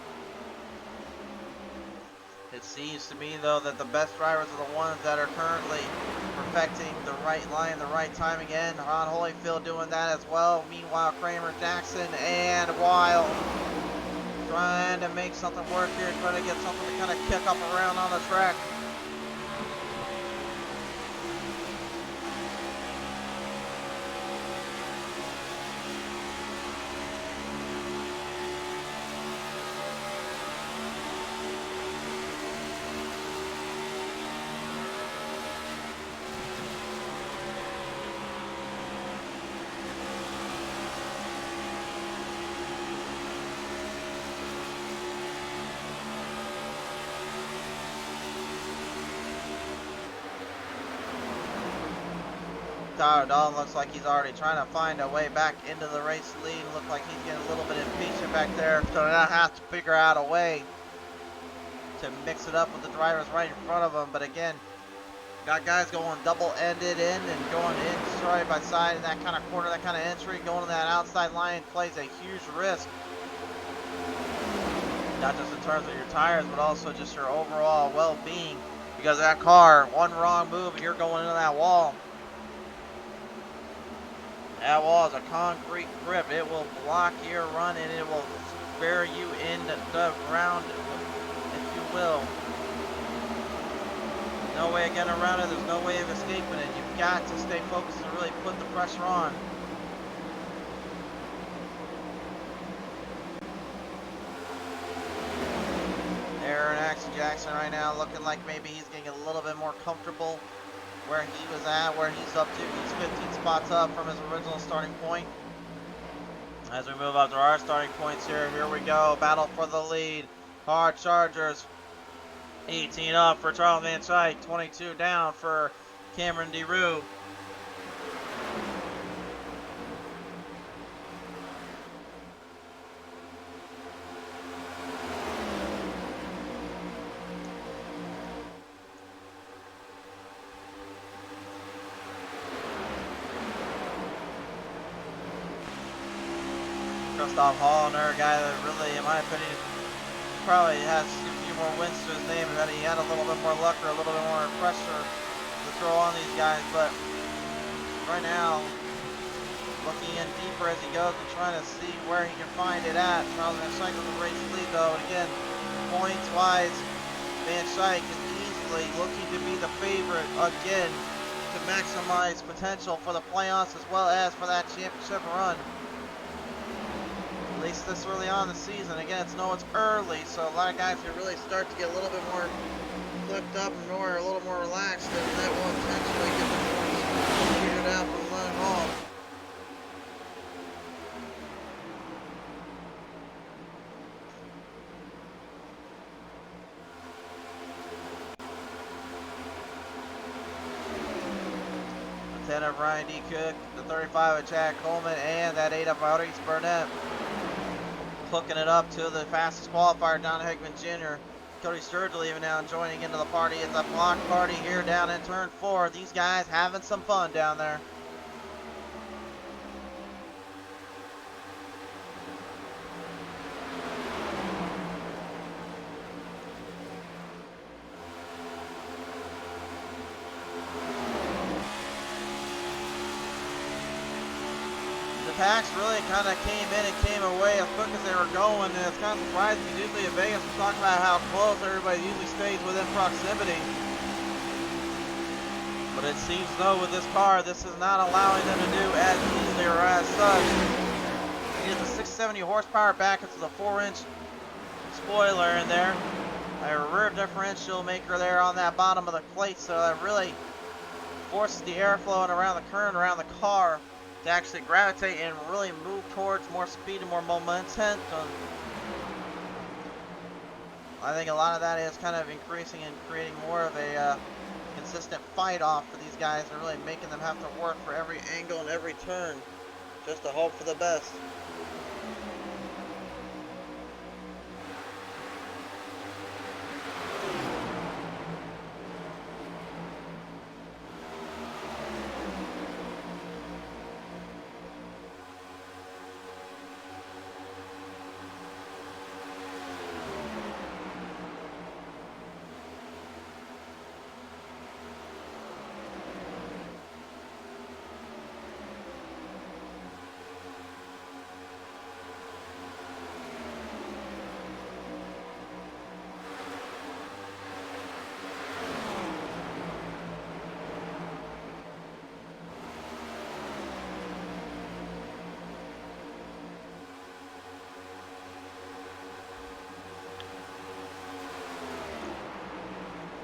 It seems to me though that the best drivers are the ones that are currently perfecting the right line, the right time again. Ron Holyfield doing that as well. Meanwhile, Kramer, Jackson, and Wild trying to make something work here, trying to get something to kind of kick up around on the track. Tyler Dalton looks like he's already trying to find a way back into the race lead. Looks like he's getting a little bit impatient back there. So now has to figure out a way to mix it up with the drivers right in front of him. But again, got guys going double-ended in and going in side by side in that kind of corner, that kind of entry. Going to that outside line plays a huge risk. Not just in terms of your tires, but also just your overall well-being. Because that car, one wrong move and you're going into that wall. That wall is a concrete grip. It will block your run and it will bear you in the ground, if you will. No way of getting around it. There's no way of escaping it. You've got to stay focused and really put the pressure on. Aaron Jackson right now looking like maybe he's getting a little bit more comfortable where he was at, where he's up to. He's 15 spots up from his original starting point. As we move up to our starting points here, here we go. Battle for the lead. Hard Chargers. 18 up for Charles Van Schaik. 22 down for Cameron DeRue. Christoph Hall, another guy that really, in my opinion, probably has a few more wins to his name, and that he had a little bit more luck or a little bit more pressure to throw on these guys. But right now, looking in deeper as he goes and trying to see where he can find it at. Charles Van Schaik with the race lead though, and again, points-wise, Van Schaik is easily looking to be the favorite again to maximize potential for the playoffs as well as for that championship run. At least this early on in the season. Again, it's early, so a lot of guys can really start to get a little bit more flipped up and more a little more relaxed, and that will intentionally get the points figured out from Len Hall. The 10 of Ryan D. Cook, the 35 of Chad Coleman, and that 8 of Maurice Burnett. Hooking it up to the fastest qualifier, Don Hegman Jr. Cody Sturgill even now joining into the party. It's a block party here down in turn 4. These guys having some fun down there. Packs really kind of came in and came away as quick as they were going, and it's kind of surprising. Usually at Vegas we talk about how close everybody usually stays within proximity, but it seems though with this car this is not allowing them to do as easily or as such. They get the 670 horsepower back into the 4-inch spoiler in there, a rear differential maker there on that bottom of the plate, so that really forces the airflow and around the current around the car to actually gravitate and really move towards more speed and more momentum. I think a lot of that is kind of increasing and creating more of a consistent fight off for these guys and really making them have to work for every angle and every turn just to hope for the best.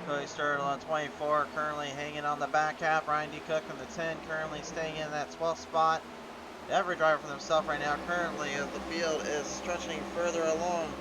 Cody Sturgill on 24, currently hanging on the back half. Ryan D. Cook on the 10, currently staying in that 12th spot. Every driver for themselves right now, currently, as the field is stretching further along.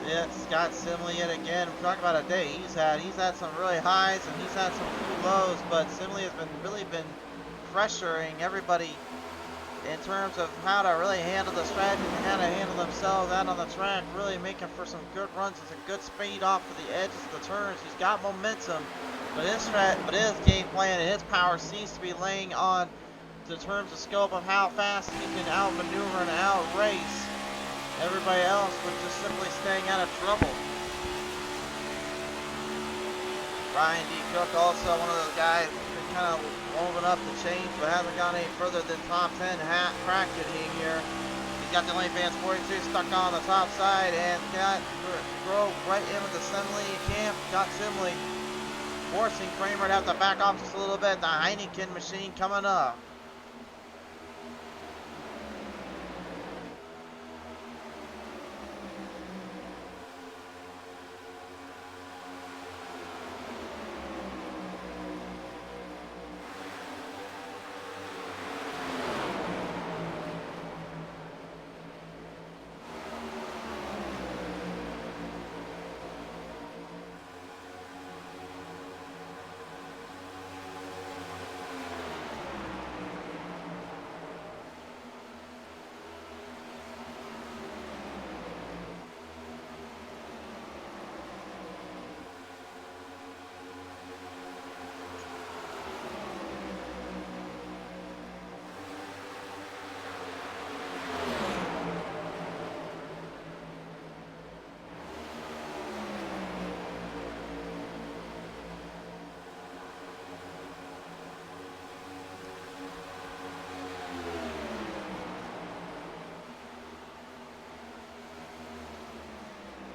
Yeah, Scott Simley yet again. We're talking about a day he's had some really highs and he's had some few lows, but Simley has really been pressuring everybody in terms of how to really handle the strategy and how to handle themselves out on the track, really making for some good runs and some good speed off of the edges of the turns. He's got momentum, but his game plan and his power seems to be laying on the terms of scope of how fast he can outmaneuver and outrace everybody else with just simply staying out of trouble. Ryan D. Cook, also one of those guys who's kind of moving up the chains, but hasn't gone any further than top 10 bracketing here. He's got the lane fans 42 stuck on the top side and got throw right in with the Simley camp. Got Simley forcing Kramer to have to back off just a little bit. The Heineken machine coming up.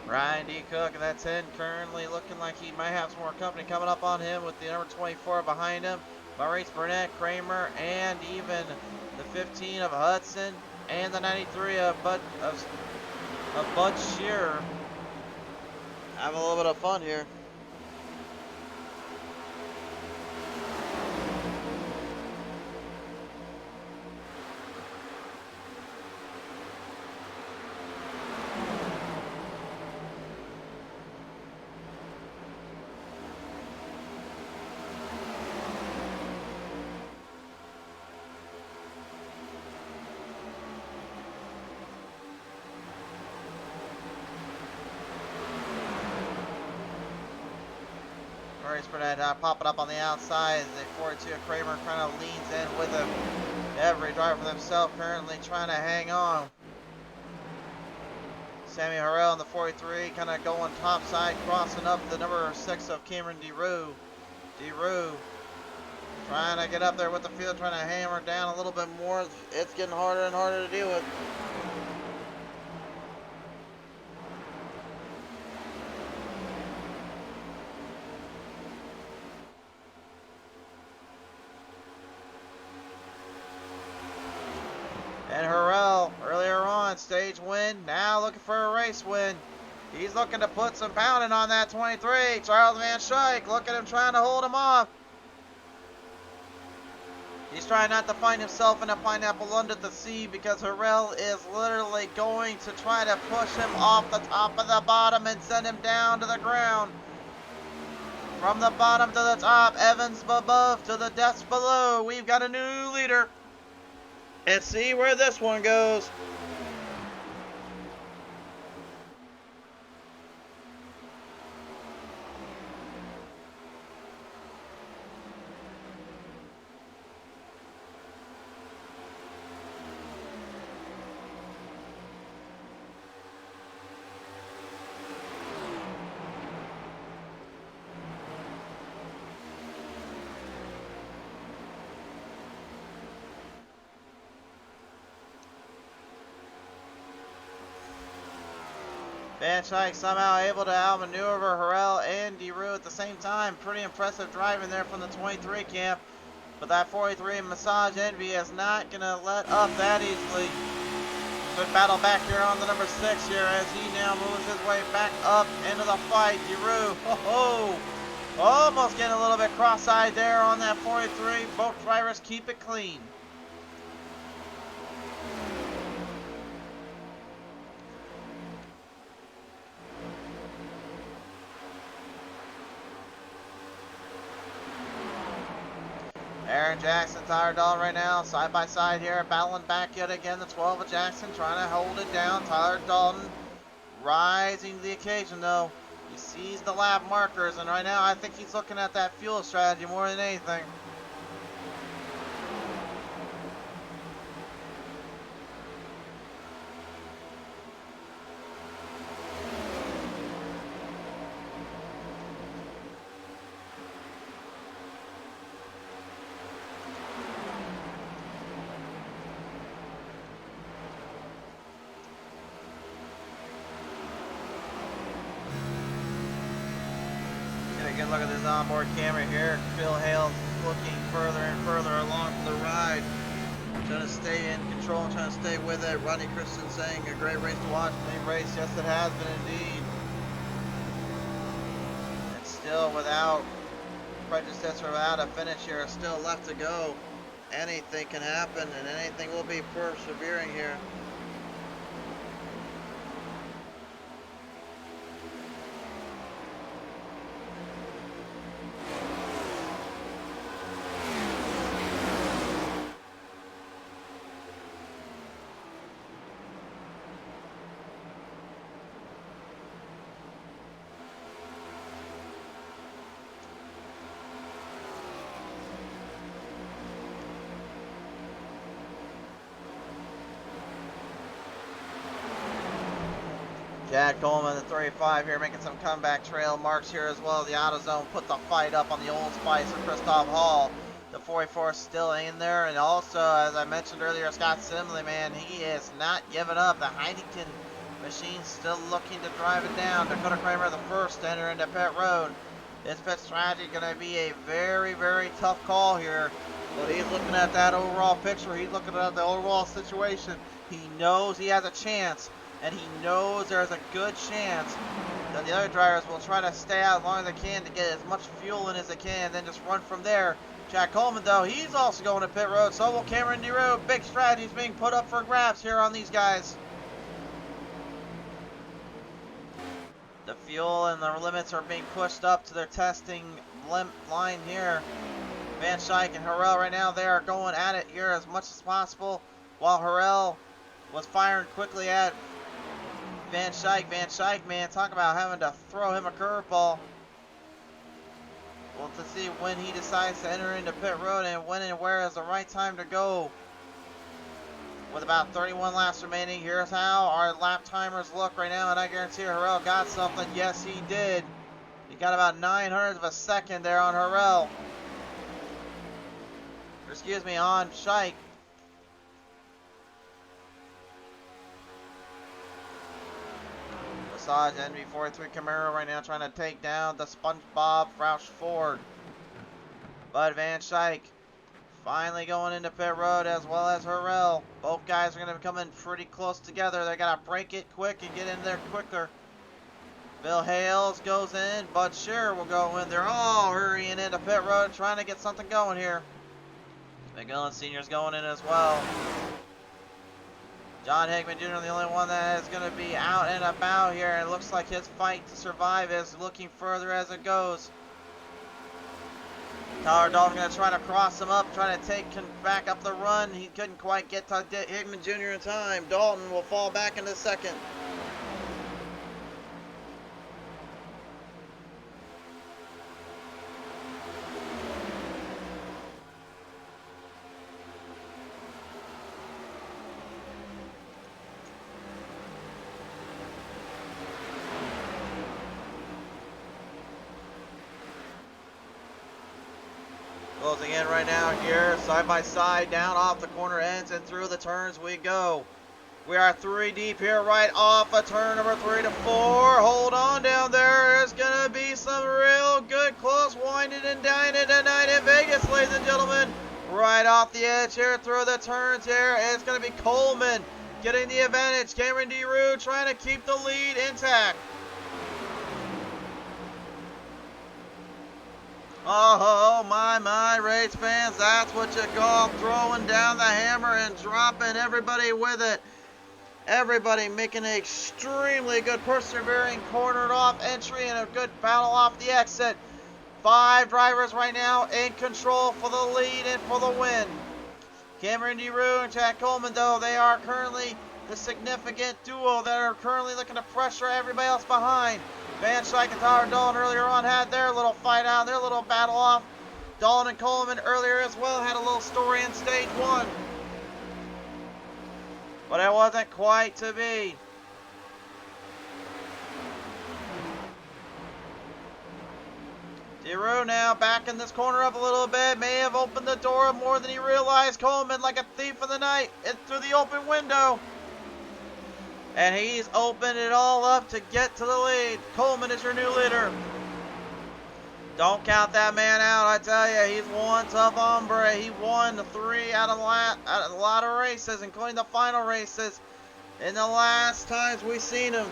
Ryan D. Cook and that 10 currently looking like he might have some more company coming up on him with the number 24 behind him. Maurice Burnett, Kramer, and even the 15 of Hudson and the 93 of Bud Shearer. Having a little bit of fun here. Maurice Burnett popping up on the outside. The 42 of Kramer kind of leans in with him. Every driver for themselves currently trying to hang on. Sammy Harrell in the 43 kind of going top side, crossing up the number 6 of Cameron DeRue. DeRue trying to get up there with the field, trying to hammer down a little bit more. It's getting harder and harder to deal with. And Harrell, earlier on, stage win, now looking for a race win. He's looking to put some pounding on that 23. Charles Van Schaik, look at him trying to hold him off. He's trying not to find himself in a pineapple under the sea because Harrell is literally going to try to push him off the top of the bottom and send him down to the ground. From the bottom to the top, Evans above to the depths below. We've got a new leader. And see where this one goes. Van Schaik somehow able to outmaneuver Harrell and DeRue at the same time. Pretty impressive driving there from the 23 camp. But that 43 Massage Envy is not going to let up that easily. Good battle back here on the number 6 here as he now moves his way back up into the fight. DeRue, almost getting a little bit cross-eyed there on that 43. Both drivers keep it clean. Byron Jackson, Tyler Dalton right now, side by side here, battling back yet again. The 12 of Jackson trying to hold it down. Tyler Dalton rising to the occasion though. He sees the lap markers, and right now I think he's looking at that fuel strategy more than anything. Get a look at this onboard camera here. Phil Hale's looking further and further along for the ride. Trying to stay in control and trying to stay with it. Rodney Christensen saying a great race to watch. Great race. Yes, it has been indeed. And still without prejudice or without a finish here, still left to go. Anything can happen and anything will be persevering here. Jack Coleman, the 35 here, making some comeback trail marks here as well. The AutoZone put the fight up on the Old Spice of Christoph Hall. The 44 still in there, and also, as I mentioned earlier, Scott Simley, man, he is not giving up. The Heineken machine still looking to drive it down. Dakota Kramer, the first to enter into pit road. This pit strategy going to be a very, very tough call here, but he's looking at that overall picture. He's looking at the overall situation. He knows he has a chance. And he knows there's a good chance that the other drivers will try to stay out as long as they can to get as much fuel in as they can and then just run from there. Jack Coleman, though, he's also going to pit road. So will Cameron DeRoe. Big strategies being put up for grabs here on these guys. The fuel and the limits are being pushed up to their testing line here. Van Schaik and Harrell right now, they are going at it here as much as possible, while Harrell was firing quickly at Van Schaik. Van Schaik, man, talk about having to throw him a curveball. Well, to see when he decides to enter into pit road and when and where is the right time to go. With about 31 laps remaining, here's how our lap timers look right now, and I guarantee Harrell got something. Yes, he did. He got about 900 of a second there on Harrell. Or excuse me, on Schaik. NV43 Camaro right now trying to take down the SpongeBob Roush Ford. But Van Schaik finally going into pit road as well as Harrell. Both guys are going to be coming pretty close together. They got to break it quick and get in there quicker. Bill Hales goes in. Bud Shearer will go in. They're all hurrying into pit road trying to get something going here. McMillan Sr.'s going in as well. John Hickman Jr., the only one that is going to be out and about here. And it looks like his fight to survive is looking further as it goes. Tyler Dalton going to try to cross him up, trying to take back up the run. He couldn't quite get to Hickman Jr. in time. Dalton will fall back into second. Closing in right now here, side by side, down off the corner ends and through the turns we go. We are 3 deep here, right off of turn number 3 to 4. Hold on down there. There's going to be some real good close winding and dining tonight in Vegas, ladies and gentlemen. Right off the edge here, through the turns here. It's going to be Coleman getting the advantage. Cameron DeRue trying to keep the lead intact. Oh my race fans, that's what you call throwing down the hammer and dropping everybody with it. Everybody making an extremely good persevering cornered off entry and a good battle off the exit. 5 drivers right now in control for the lead and for the win. Cameron DeRue and Chad Coleman, though, they are currently the significant duo that are currently looking to pressure everybody else behind. Van Schaik and Tyler Dolan earlier on had their little fight out, their little battle off. Dolan and Coleman earlier as well had a little story in stage 1. But it wasn't quite to be. DeRue now backing this corner up a little bit. May have opened the door up more than he realized. Coleman like a thief in the night through the open window. And he's opened it all up to get to the lead. Coleman is your new leader. Don't count that man out, I tell you. He's one tough hombre. He won 3 out of a lot of races, including the final races, in the last times we've seen him.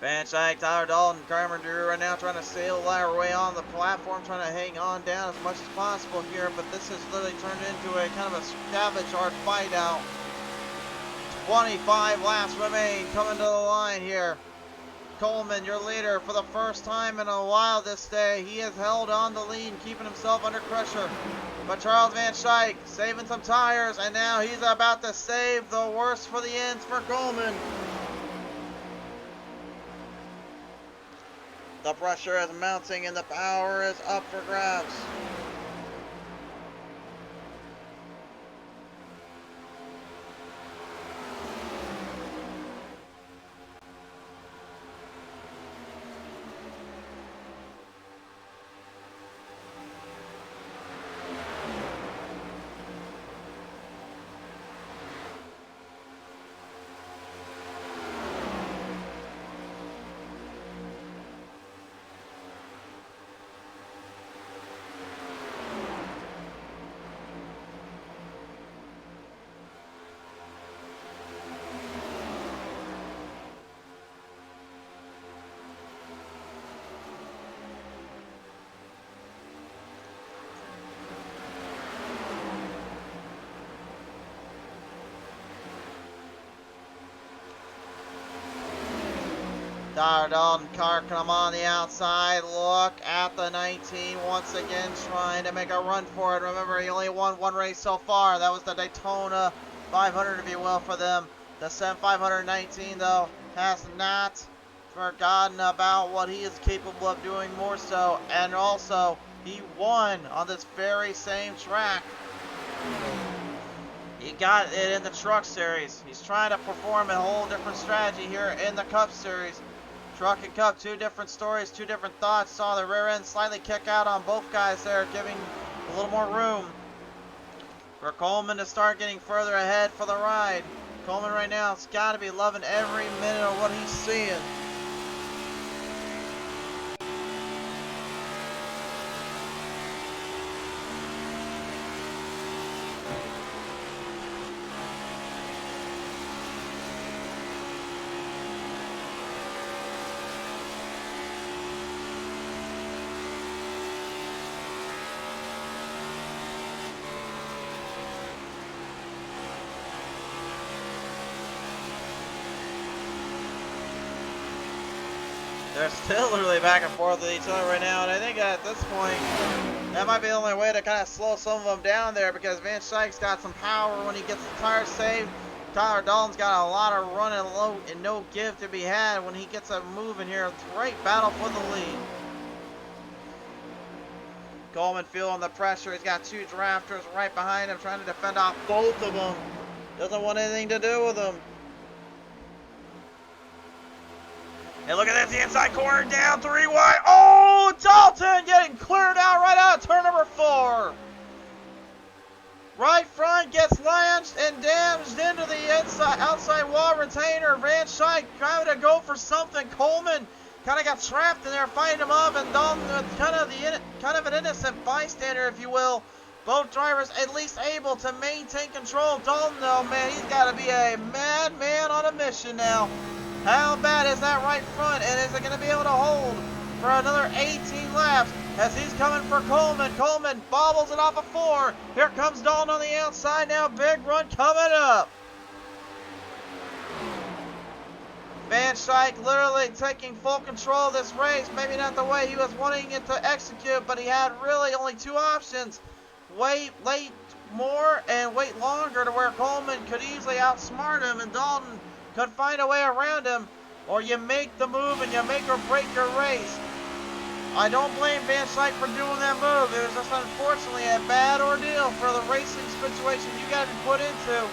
Van Schaik, Tyler Dalton, Cameron DeRue right now trying to sail their way on the platform, trying to hang on down as much as possible here, but this has literally turned into a kind of a scavenge yard fight out. 25 laps remain coming to the line here. Coleman, your leader, for the first time in a while this day. He has held on the lead, keeping himself under pressure. But Charles Van Schaik saving some tires, and now he's about to save the worst for the ends for Coleman. The pressure is mounting and the power is up for grabs. Tyler Dalton, car come on the outside. Look at the 19 once again trying to make a run for it. Remember, he only won 1 race so far. That was the Daytona 500, if you will, for them. The 519, though, has not forgotten about what he is capable of doing more so. And also, he won on this very same track. He got it in the Truck Series. He's trying to perform a whole different strategy here in the Cup Series. Truck and Cup, 2 different stories, 2 different thoughts. Saw the rear end slightly kick out on both guys there, giving a little more room for Coleman to start getting further ahead for the ride. Coleman right now has got to be loving every minute of what he's seeing. They're still literally back and forth with each other right now, and I think at this point, that might be the only way to kind of slow some of them down there, because Van Schaik's got some power when he gets the tires saved. Tyler Dalton's got a lot of run and low and no give to be had when he gets a move in here. Great battle for the lead. Coleman feeling the pressure. He's got 2 drafters right behind him trying to defend off both of them. Doesn't want anything to do with them. And look at that, the inside corner, down 3 wide. Oh, Dalton getting cleared out right out of turn number 4. Right front gets lunged and damaged into the outside wall retainer. Van Schaik trying to go for something. Coleman kind of got trapped in there, fighting him up, and Dalton, kind of an innocent bystander, if you will, Both drivers at least able to maintain control. Dalton, though, man, he's got to be a madman on a mission now. How bad is that right front? And is it going to be able to hold for another 18 laps as he's coming for Coleman? Coleman bobbles it off of 4. Here comes Dalton on the outside now. Big run coming up. Van Schaik literally taking full control of this race. Maybe not the way he was wanting it to execute, but he had really only 2 options. Wait more and wait longer to where Coleman could easily outsmart him and Dalton could find a way around him, or you make the move and you make or break your race. I don't blame Van Schaik for doing that move. It was just unfortunately a bad ordeal for the racing situation you got to be put into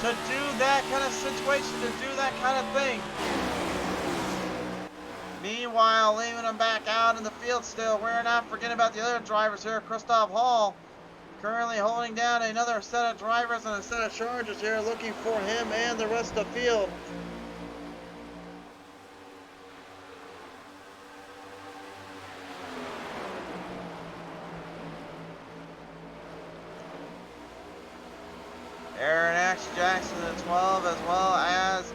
to do that kind of situation, to do that kind of thing. Meanwhile, leaving him back out in the field still, we're not forgetting about the other drivers here. Christoph Hall currently holding down another set of drivers and a set of chargers here, looking for him and the rest of the field. Aaron Axe Jackson at 12, as well as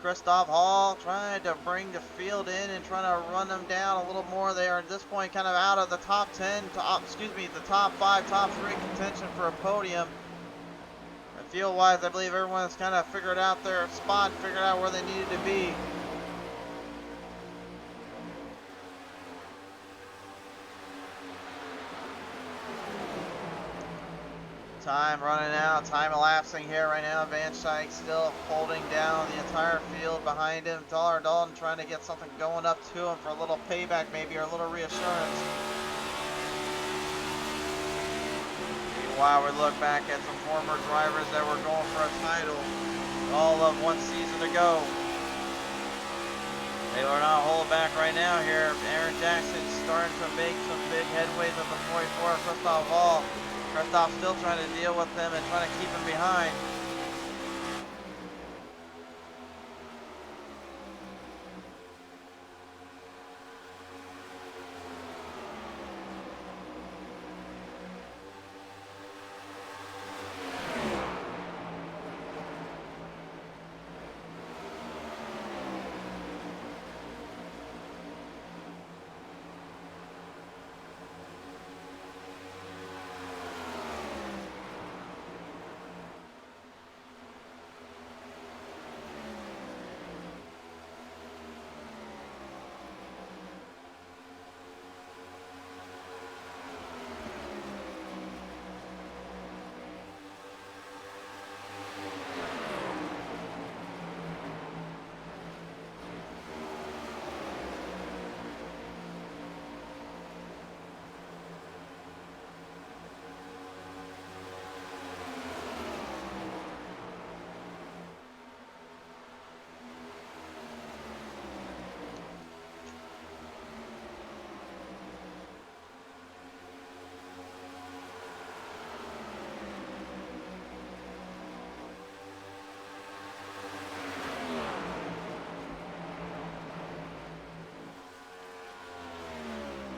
Christoph Hall, trying to bring the field in and trying to run them down a little more. They are at this point kind of out of the top 10, the top 5, top 3 contention for a podium. And field-wise, I believe everyone's kind of figured out their spot, figured out where they needed to be. Time running out, time elapsing here right now. Van Schaik still holding down the entire field behind him. Dalton trying to get something going up to him for a little payback maybe, or a little reassurance. Meanwhile, we look back at some former drivers that were going for a title all of 1 season ago. They are not holding back right now here. Aaron Jackson starting to make some big headways at the 44. Christoph Hall. Christoph still trying to deal with them and trying to keep him behind.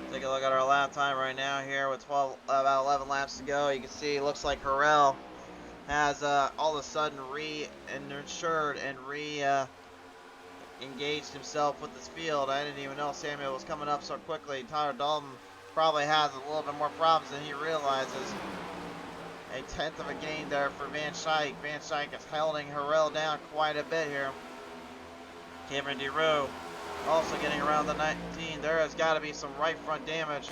Take a look at our lap time right now here with about 11 laps to go. You can see it looks like Harrell has all of a sudden re-insured and engaged himself with this field. I didn't even know Samuel was coming up so quickly. Tyler Dalton probably has a little bit more problems than he realizes. A tenth of a gain there for Van Schaik. Van Schaik is holding Harrell down quite a bit here. Cameron DeRoe also getting around the 19. There has got to be some right front damage.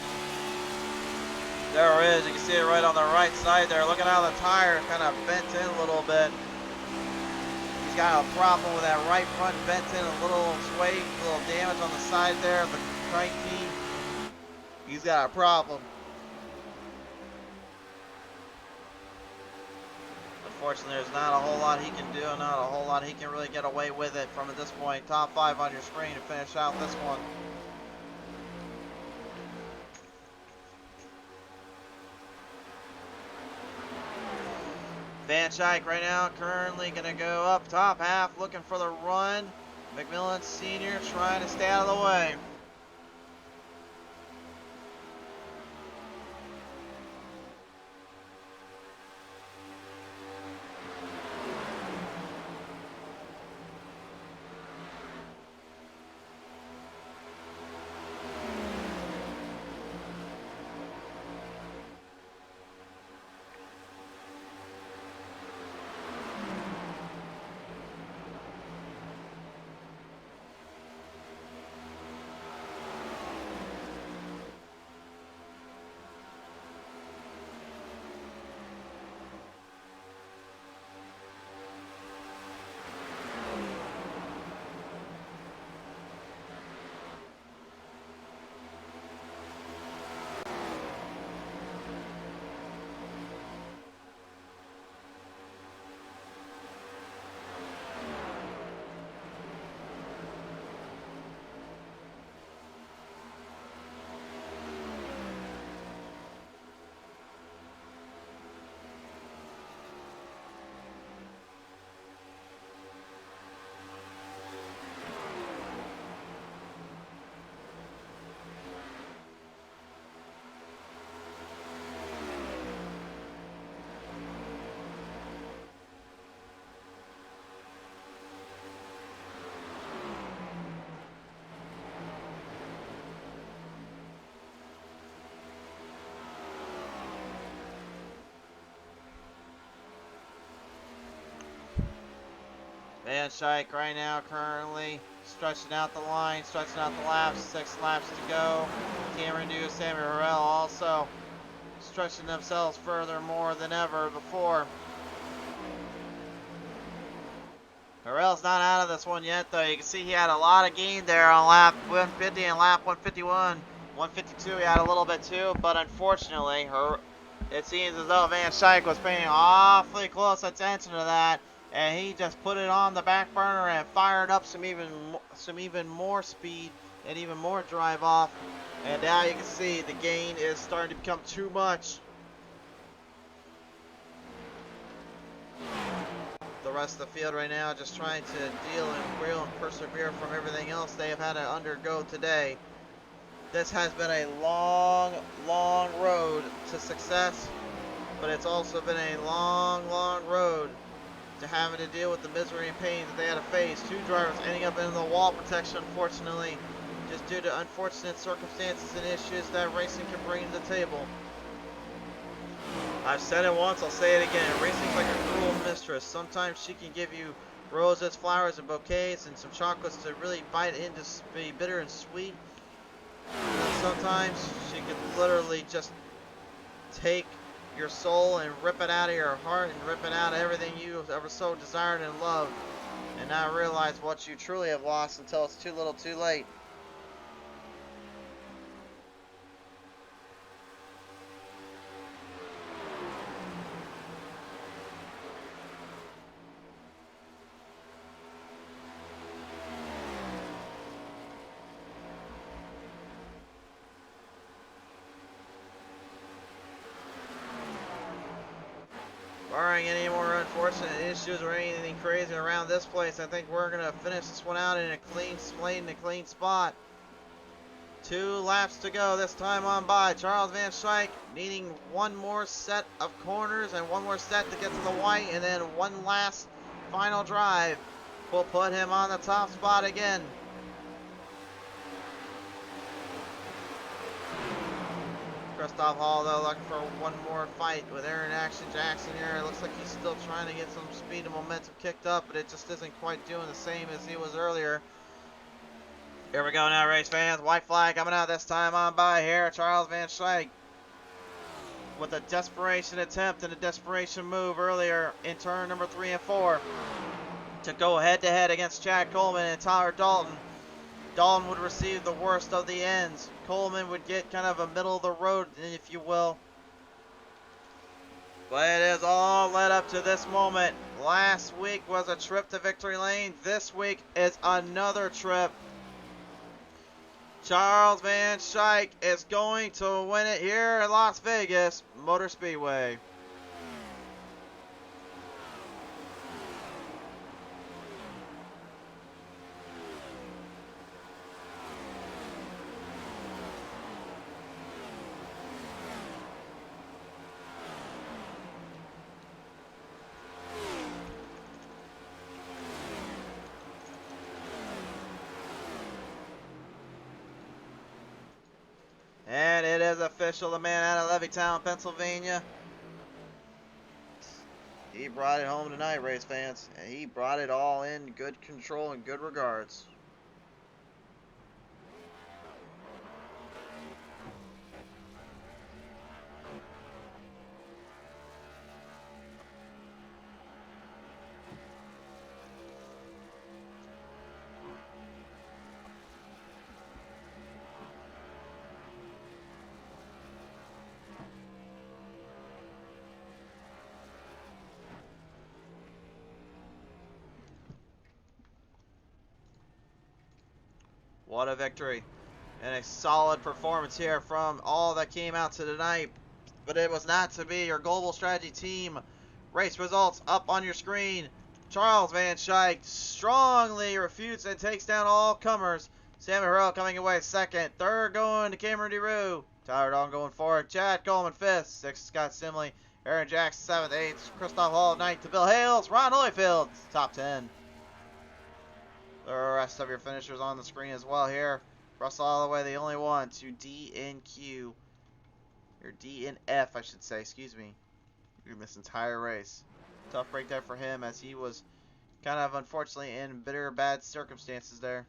There is. You can see it right on the right side there. Looking how the tire kind of bent in a little bit. He's got a problem with that right front bent in, a little sway, a little damage on the side there of the crank key. He's got a problem. Unfortunately, there's not a whole lot he can do, not a whole lot he can really get away with it from at this point. Top 5 on your screen to finish out this one. Van Schaik right now currently going to go up top half, looking for the run. McMillan Sr. trying to stay out of the way. Van Schaik right now currently stretching out the line, stretching out the laps. 6 laps to go. Cameron Dew, Sammy Harrell also stretching themselves further more than ever before. Harrell's not out of this one yet, though. You can see he had a lot of gain there on lap 150 and lap 151. 152 he had a little bit too, but unfortunately, it seems as though Van Schaik was paying awfully close attention to that, and he just put it on the back burner and fired up some even more speed and even more drive off. And now you can see the gain is starting to become too much. The rest of the field right now just trying to deal and wheel and persevere from everything else they have had to undergo today. This has been a long, long road to success, but it's also been a long, long road to having to deal with the misery and pain that they had to face. 2 drivers ending up in the wall protection, unfortunately, just due to unfortunate circumstances and issues that racing can bring to the table. I've said it once, I'll say it again. Racing's like a cruel mistress. Sometimes she can give you roses, flowers, and bouquets, and some chocolates to really bite into, be bitter and sweet. And sometimes she can literally just take your soul and rip it out of your heart and rip it out of everything you ever so desired and loved, and not realize what you truly have lost until it's too little too late. Barring any more unfortunate issues or anything crazy around this place, I think we're going to finish this one out in a clean spot. 2 laps to go this time on by. Charles Van Schaik needing one more set of corners and one more set to get to the white, and then one last final drive will put him on the top spot again. Christoph Hall, though, looking for one more fight with Aaron Action Jackson here. It looks like he's still trying to get some speed and momentum kicked up, but it just isn't quite doing the same as he was earlier. Here we go now, race fans. White flag coming out this time on by here. Charles Van Schaik with a desperation attempt and a desperation move earlier in turn number 3 and 4 to go head-to-head against Chad Coleman and Tyler Dalton. Dalton would receive the worst of the ends. Coleman would get kind of a middle of the road, if you will. But it is all led up to this moment. Last week was a trip to victory lane. This week is another trip. Charles Van Schaik is going to win it here in Las Vegas Motor Speedway. And it is official, the man out of Levittown, Pennsylvania. He brought it home tonight, race fans. And he brought it all in good control and good regards. What a victory and a solid performance here from all that came out to tonight. But it was not to be. Your global strategy team race results up on your screen. Charles Van Schaik strongly refutes and takes down all comers. Sammy Harrell coming away second. Third going to Cameron DeRue. Tyler Dalton going forward. Chad Coleman fifth. Sixth Scott Simley. Aaron Jackson seventh. Eighth Christoph Hall. Ninth to Bill Hales. Ron Holyfield top 10. The rest of your finishers on the screen as well here. Russell Holloway, the only one to D and Q. Or D and F, I should say. Excuse me. In this entire race. Tough break there for him as he was kind of unfortunately in bitter bad circumstances there.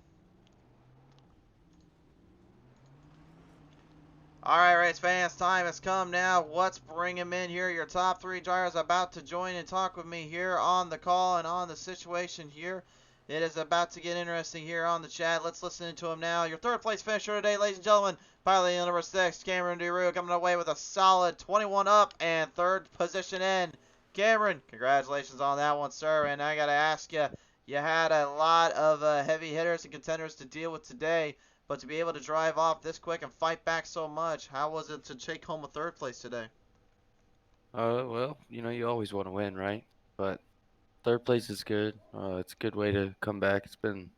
Alright, race fans, time has come now. Let's bring him in here. Your top 3 drivers about to join and talk with me here on the call and on the situation here. It is about to get interesting here on the chat. Let's listen to him now. Your third place finisher today, ladies and gentlemen, piloting number 6, Cameron DeRue, coming away with a solid 21 up and third position in. Cameron, congratulations on that one, sir. And I got to ask you, you had a lot of heavy hitters and contenders to deal with today. But to be able to drive off this quick and fight back so much, how was it to take home a third place today? Well, you always want to win, right? But third place is good. It's a good way to come back. It's been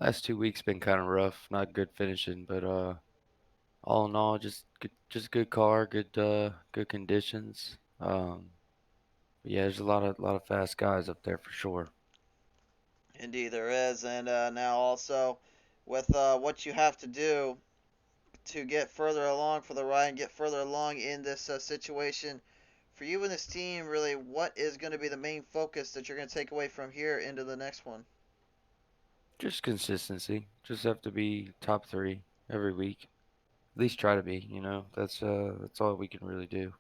last 2 weeks been kind of rough, not good finishing, but all in all, just good car, good conditions. Yeah, there's a lot of fast guys up there for sure. Indeed, there is. And now also, with what you have to do to get further along for the ride and get further along in this situation, for you and this team, really, what is going to be the main focus that you're going to take away from here into the next one? Just consistency. Just have to be top 3 every week. At least try to be. That's all we can really do.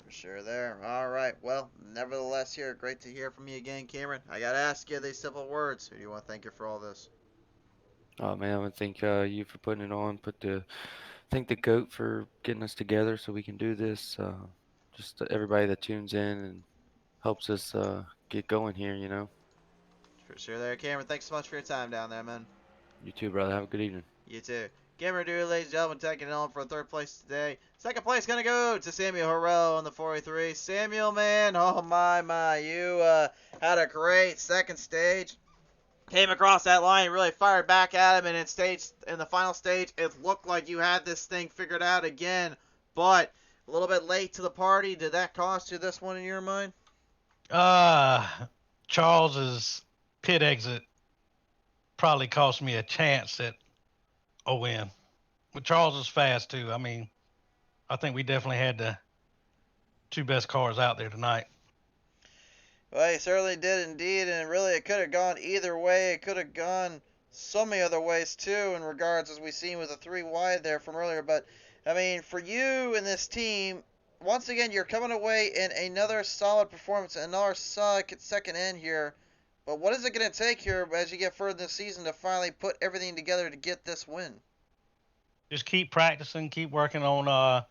For sure there. All right. Well, nevertheless, here, great to hear from you again, Cameron. I got to ask you these simple words. Who do you want to thank you for all this? Oh man, I want to thank you for putting it on. Thank the goat for getting us together so we can do this. Just everybody that tunes in and helps us get going here. For sure there, Cameron. Thanks so much for your time down there, man. You too, brother. Have a good evening. You too. Cameron Dewey, ladies and gentlemen, taking it on for third place today. Second place gonna go to Samuel Harrell on the 43. Samuel, man, oh my, you had a great second stage. Came across that line, really fired back at him, and in the final stage, it looked like you had this thing figured out again, but a little bit late to the party. Did that cost you this one in your mind? Charles's pit exit probably cost me a chance at a win. But Charles was fast too. I mean, I think we definitely had the 2 best cars out there tonight. Well, he certainly did indeed, and really it could have gone either way. It could have gone so many other ways too, in regards as we seen with the 3 wide there from earlier. But I mean, for you and this team, once again, you're coming away in another solid performance, another second end here. But what is it going to take here as you get further in the season to finally put everything together to get this win? Just keep practicing, keep working on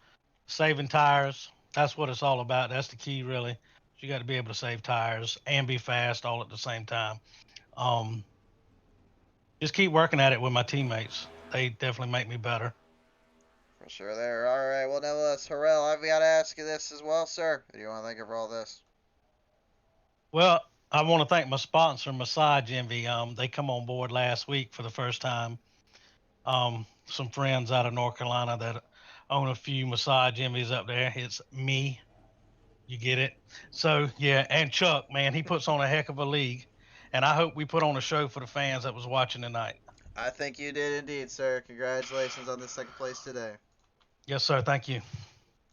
saving tires. That's what it's all about. That's the key, really. You got to be able to save tires and be fast all at the same time. Just keep working at it with my teammates. They definitely make me better. For sure there. All right. Well, nevertheless, Harrell, I've got to ask you this as well, sir. Do you want to thank you for all this? Well, I want to thank my sponsor, Massage Envy. They come on board last week for the first time. Some friends out of North Carolina that own a few Massage Envies up there. It's me. You get it? So, yeah, and Chuck, man, he puts on a heck of a league. And I hope we put on a show for the fans that was watching tonight. I think you did indeed, sir. Congratulations on the second place today. Yes, sir. Thank you.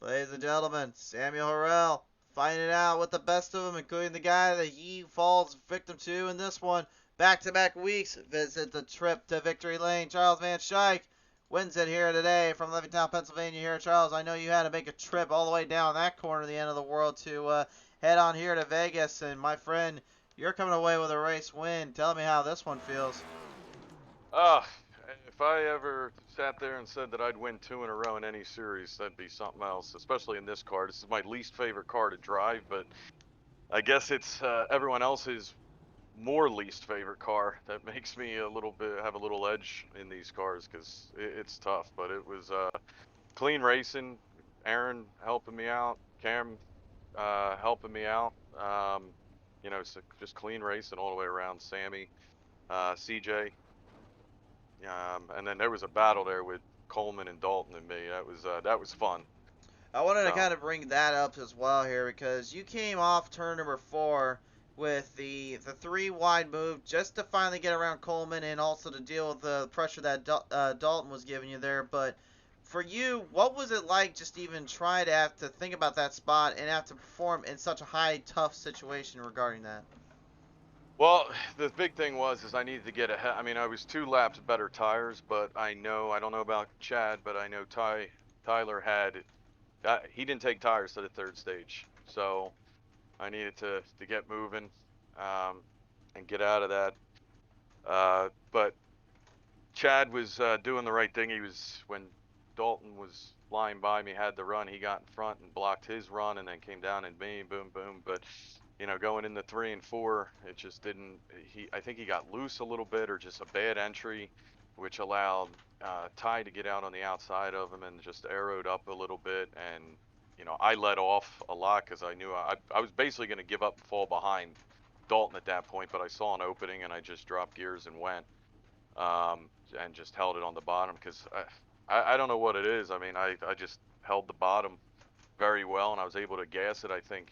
Ladies and gentlemen, Samuel Harrell fighting it out with the best of them, including the guy that he falls victim to in this one. Back-to-back weeks, visit the trip to Victory Lane. Charles Van Schaik wins it here today from Levittown, Pennsylvania. Here, Charles, I know you had to make a trip all the way down that corner of the end of the world to head on here to Vegas. And my friend, you're coming away with a race win. Tell me how this one feels. If I ever sat there and said that I'd win 2 in a row in any series, that'd be something else, especially in this car. This is my least favorite car to drive, but I guess it's everyone else's more least favorite car that makes me have a little edge in these cars, because it's tough. But it was clean racing, Aaron helping me out, Cam helping me out, so just clean racing all the way around. Sammy, CJ, and then there was a battle there with Coleman and Dalton and me. That was fun. I wanted to kind of bring that up as well here, because you came off turn number 4 with the 3 wide move just to finally get around Coleman and also to deal with the pressure that Dalton was giving you there. But for you, what was it like just even try to have to think about that spot and have to perform in such a high, tough situation regarding that? Well, the big thing is I needed to get ahead. I mean, I was 2 laps better tires, but I don't know about Chad, but I know Tyler had he didn't take tires to the third stage, so I needed to get moving, and get out of that. But Chad was doing the right thing. He was when Dalton was flying by me, had the run. He got in front and blocked his run, and then came down and me, boom, boom. But going into 3 and 4, it just didn't. I think he got loose a little bit, or just a bad entry, which allowed Ty to get out on the outside of him and just arrowed up a little bit. And I let off a lot because I knew I was basically going to give up and fall behind Dalton at that point. But I saw an opening and I just dropped gears and went, and just held it on the bottom because I don't know what it is. I mean, I just held the bottom very well, and I was able to gas it, I think,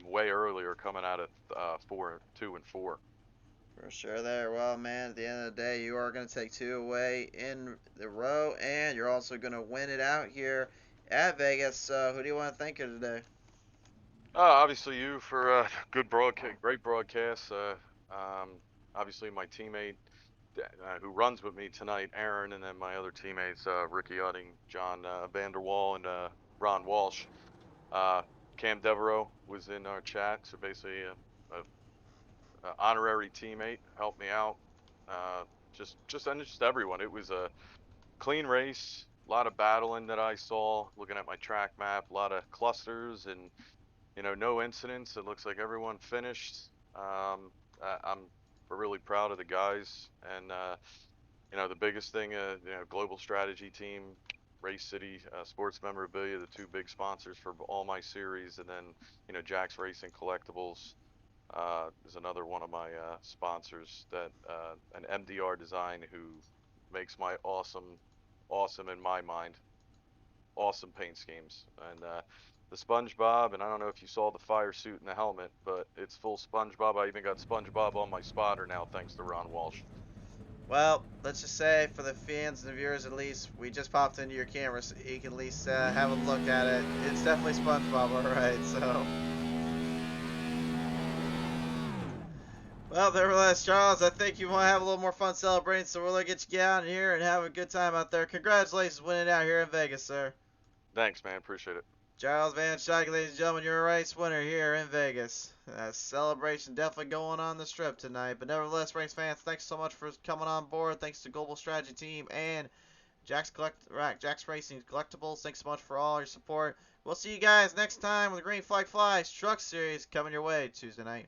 way earlier coming out of 2 and 4. For sure there. Well, man, at the end of the day, you are going to take 2 away in the row, and you're also going to win it out here at Vegas. So, who do you want to thank here today? Obviously, you for good broadcast, great broadcast. Obviously, my teammate who runs with me tonight, Aaron, and then my other teammates, Ricky Utting, John Vanderwall, and Ron Walsh. Uh, Cam Devereaux was in our chat, so basically a honorary teammate, helped me out. Uh, just everyone. It was a clean race, a lot of battling that I saw. Looking at my track map, a lot of clusters, and no incidents. It looks like everyone finished. I'm really proud of the guys, and the biggest thing, Global Strategy Team, Race City, Sports Memorabilia, the 2 big sponsors for all my series, and then Jack's Racing Collectibles is another one of my sponsors, that an MDR Design, who makes my awesome in my mind, awesome paint schemes. And the SpongeBob, and I don't know if you saw the fire suit and the helmet, but it's full SpongeBob. I even got SpongeBob on my spotter now, thanks to Ron Walsh. Well, let's just say for the fans and the viewers at least, we just popped into your camera so you can at least have a look at it. It's definitely SpongeBob, alright, so. Well, nevertheless, Charles, I think you want to have a little more fun celebrating, so we'll get you out here and have a good time out there. Congratulations winning out here in Vegas, sir. Thanks, man. Appreciate it. Charles Van Schaik, ladies and gentlemen, you're a race winner here in Vegas. Celebration definitely going on the strip tonight. But nevertheless, race fans, thanks so much for coming on board. Thanks to Global Strategy Team and Jack's Racing Collectibles. Thanks so much for all your support. We'll see you guys next time with the Green Flag Flies Truck Series coming your way Tuesday night.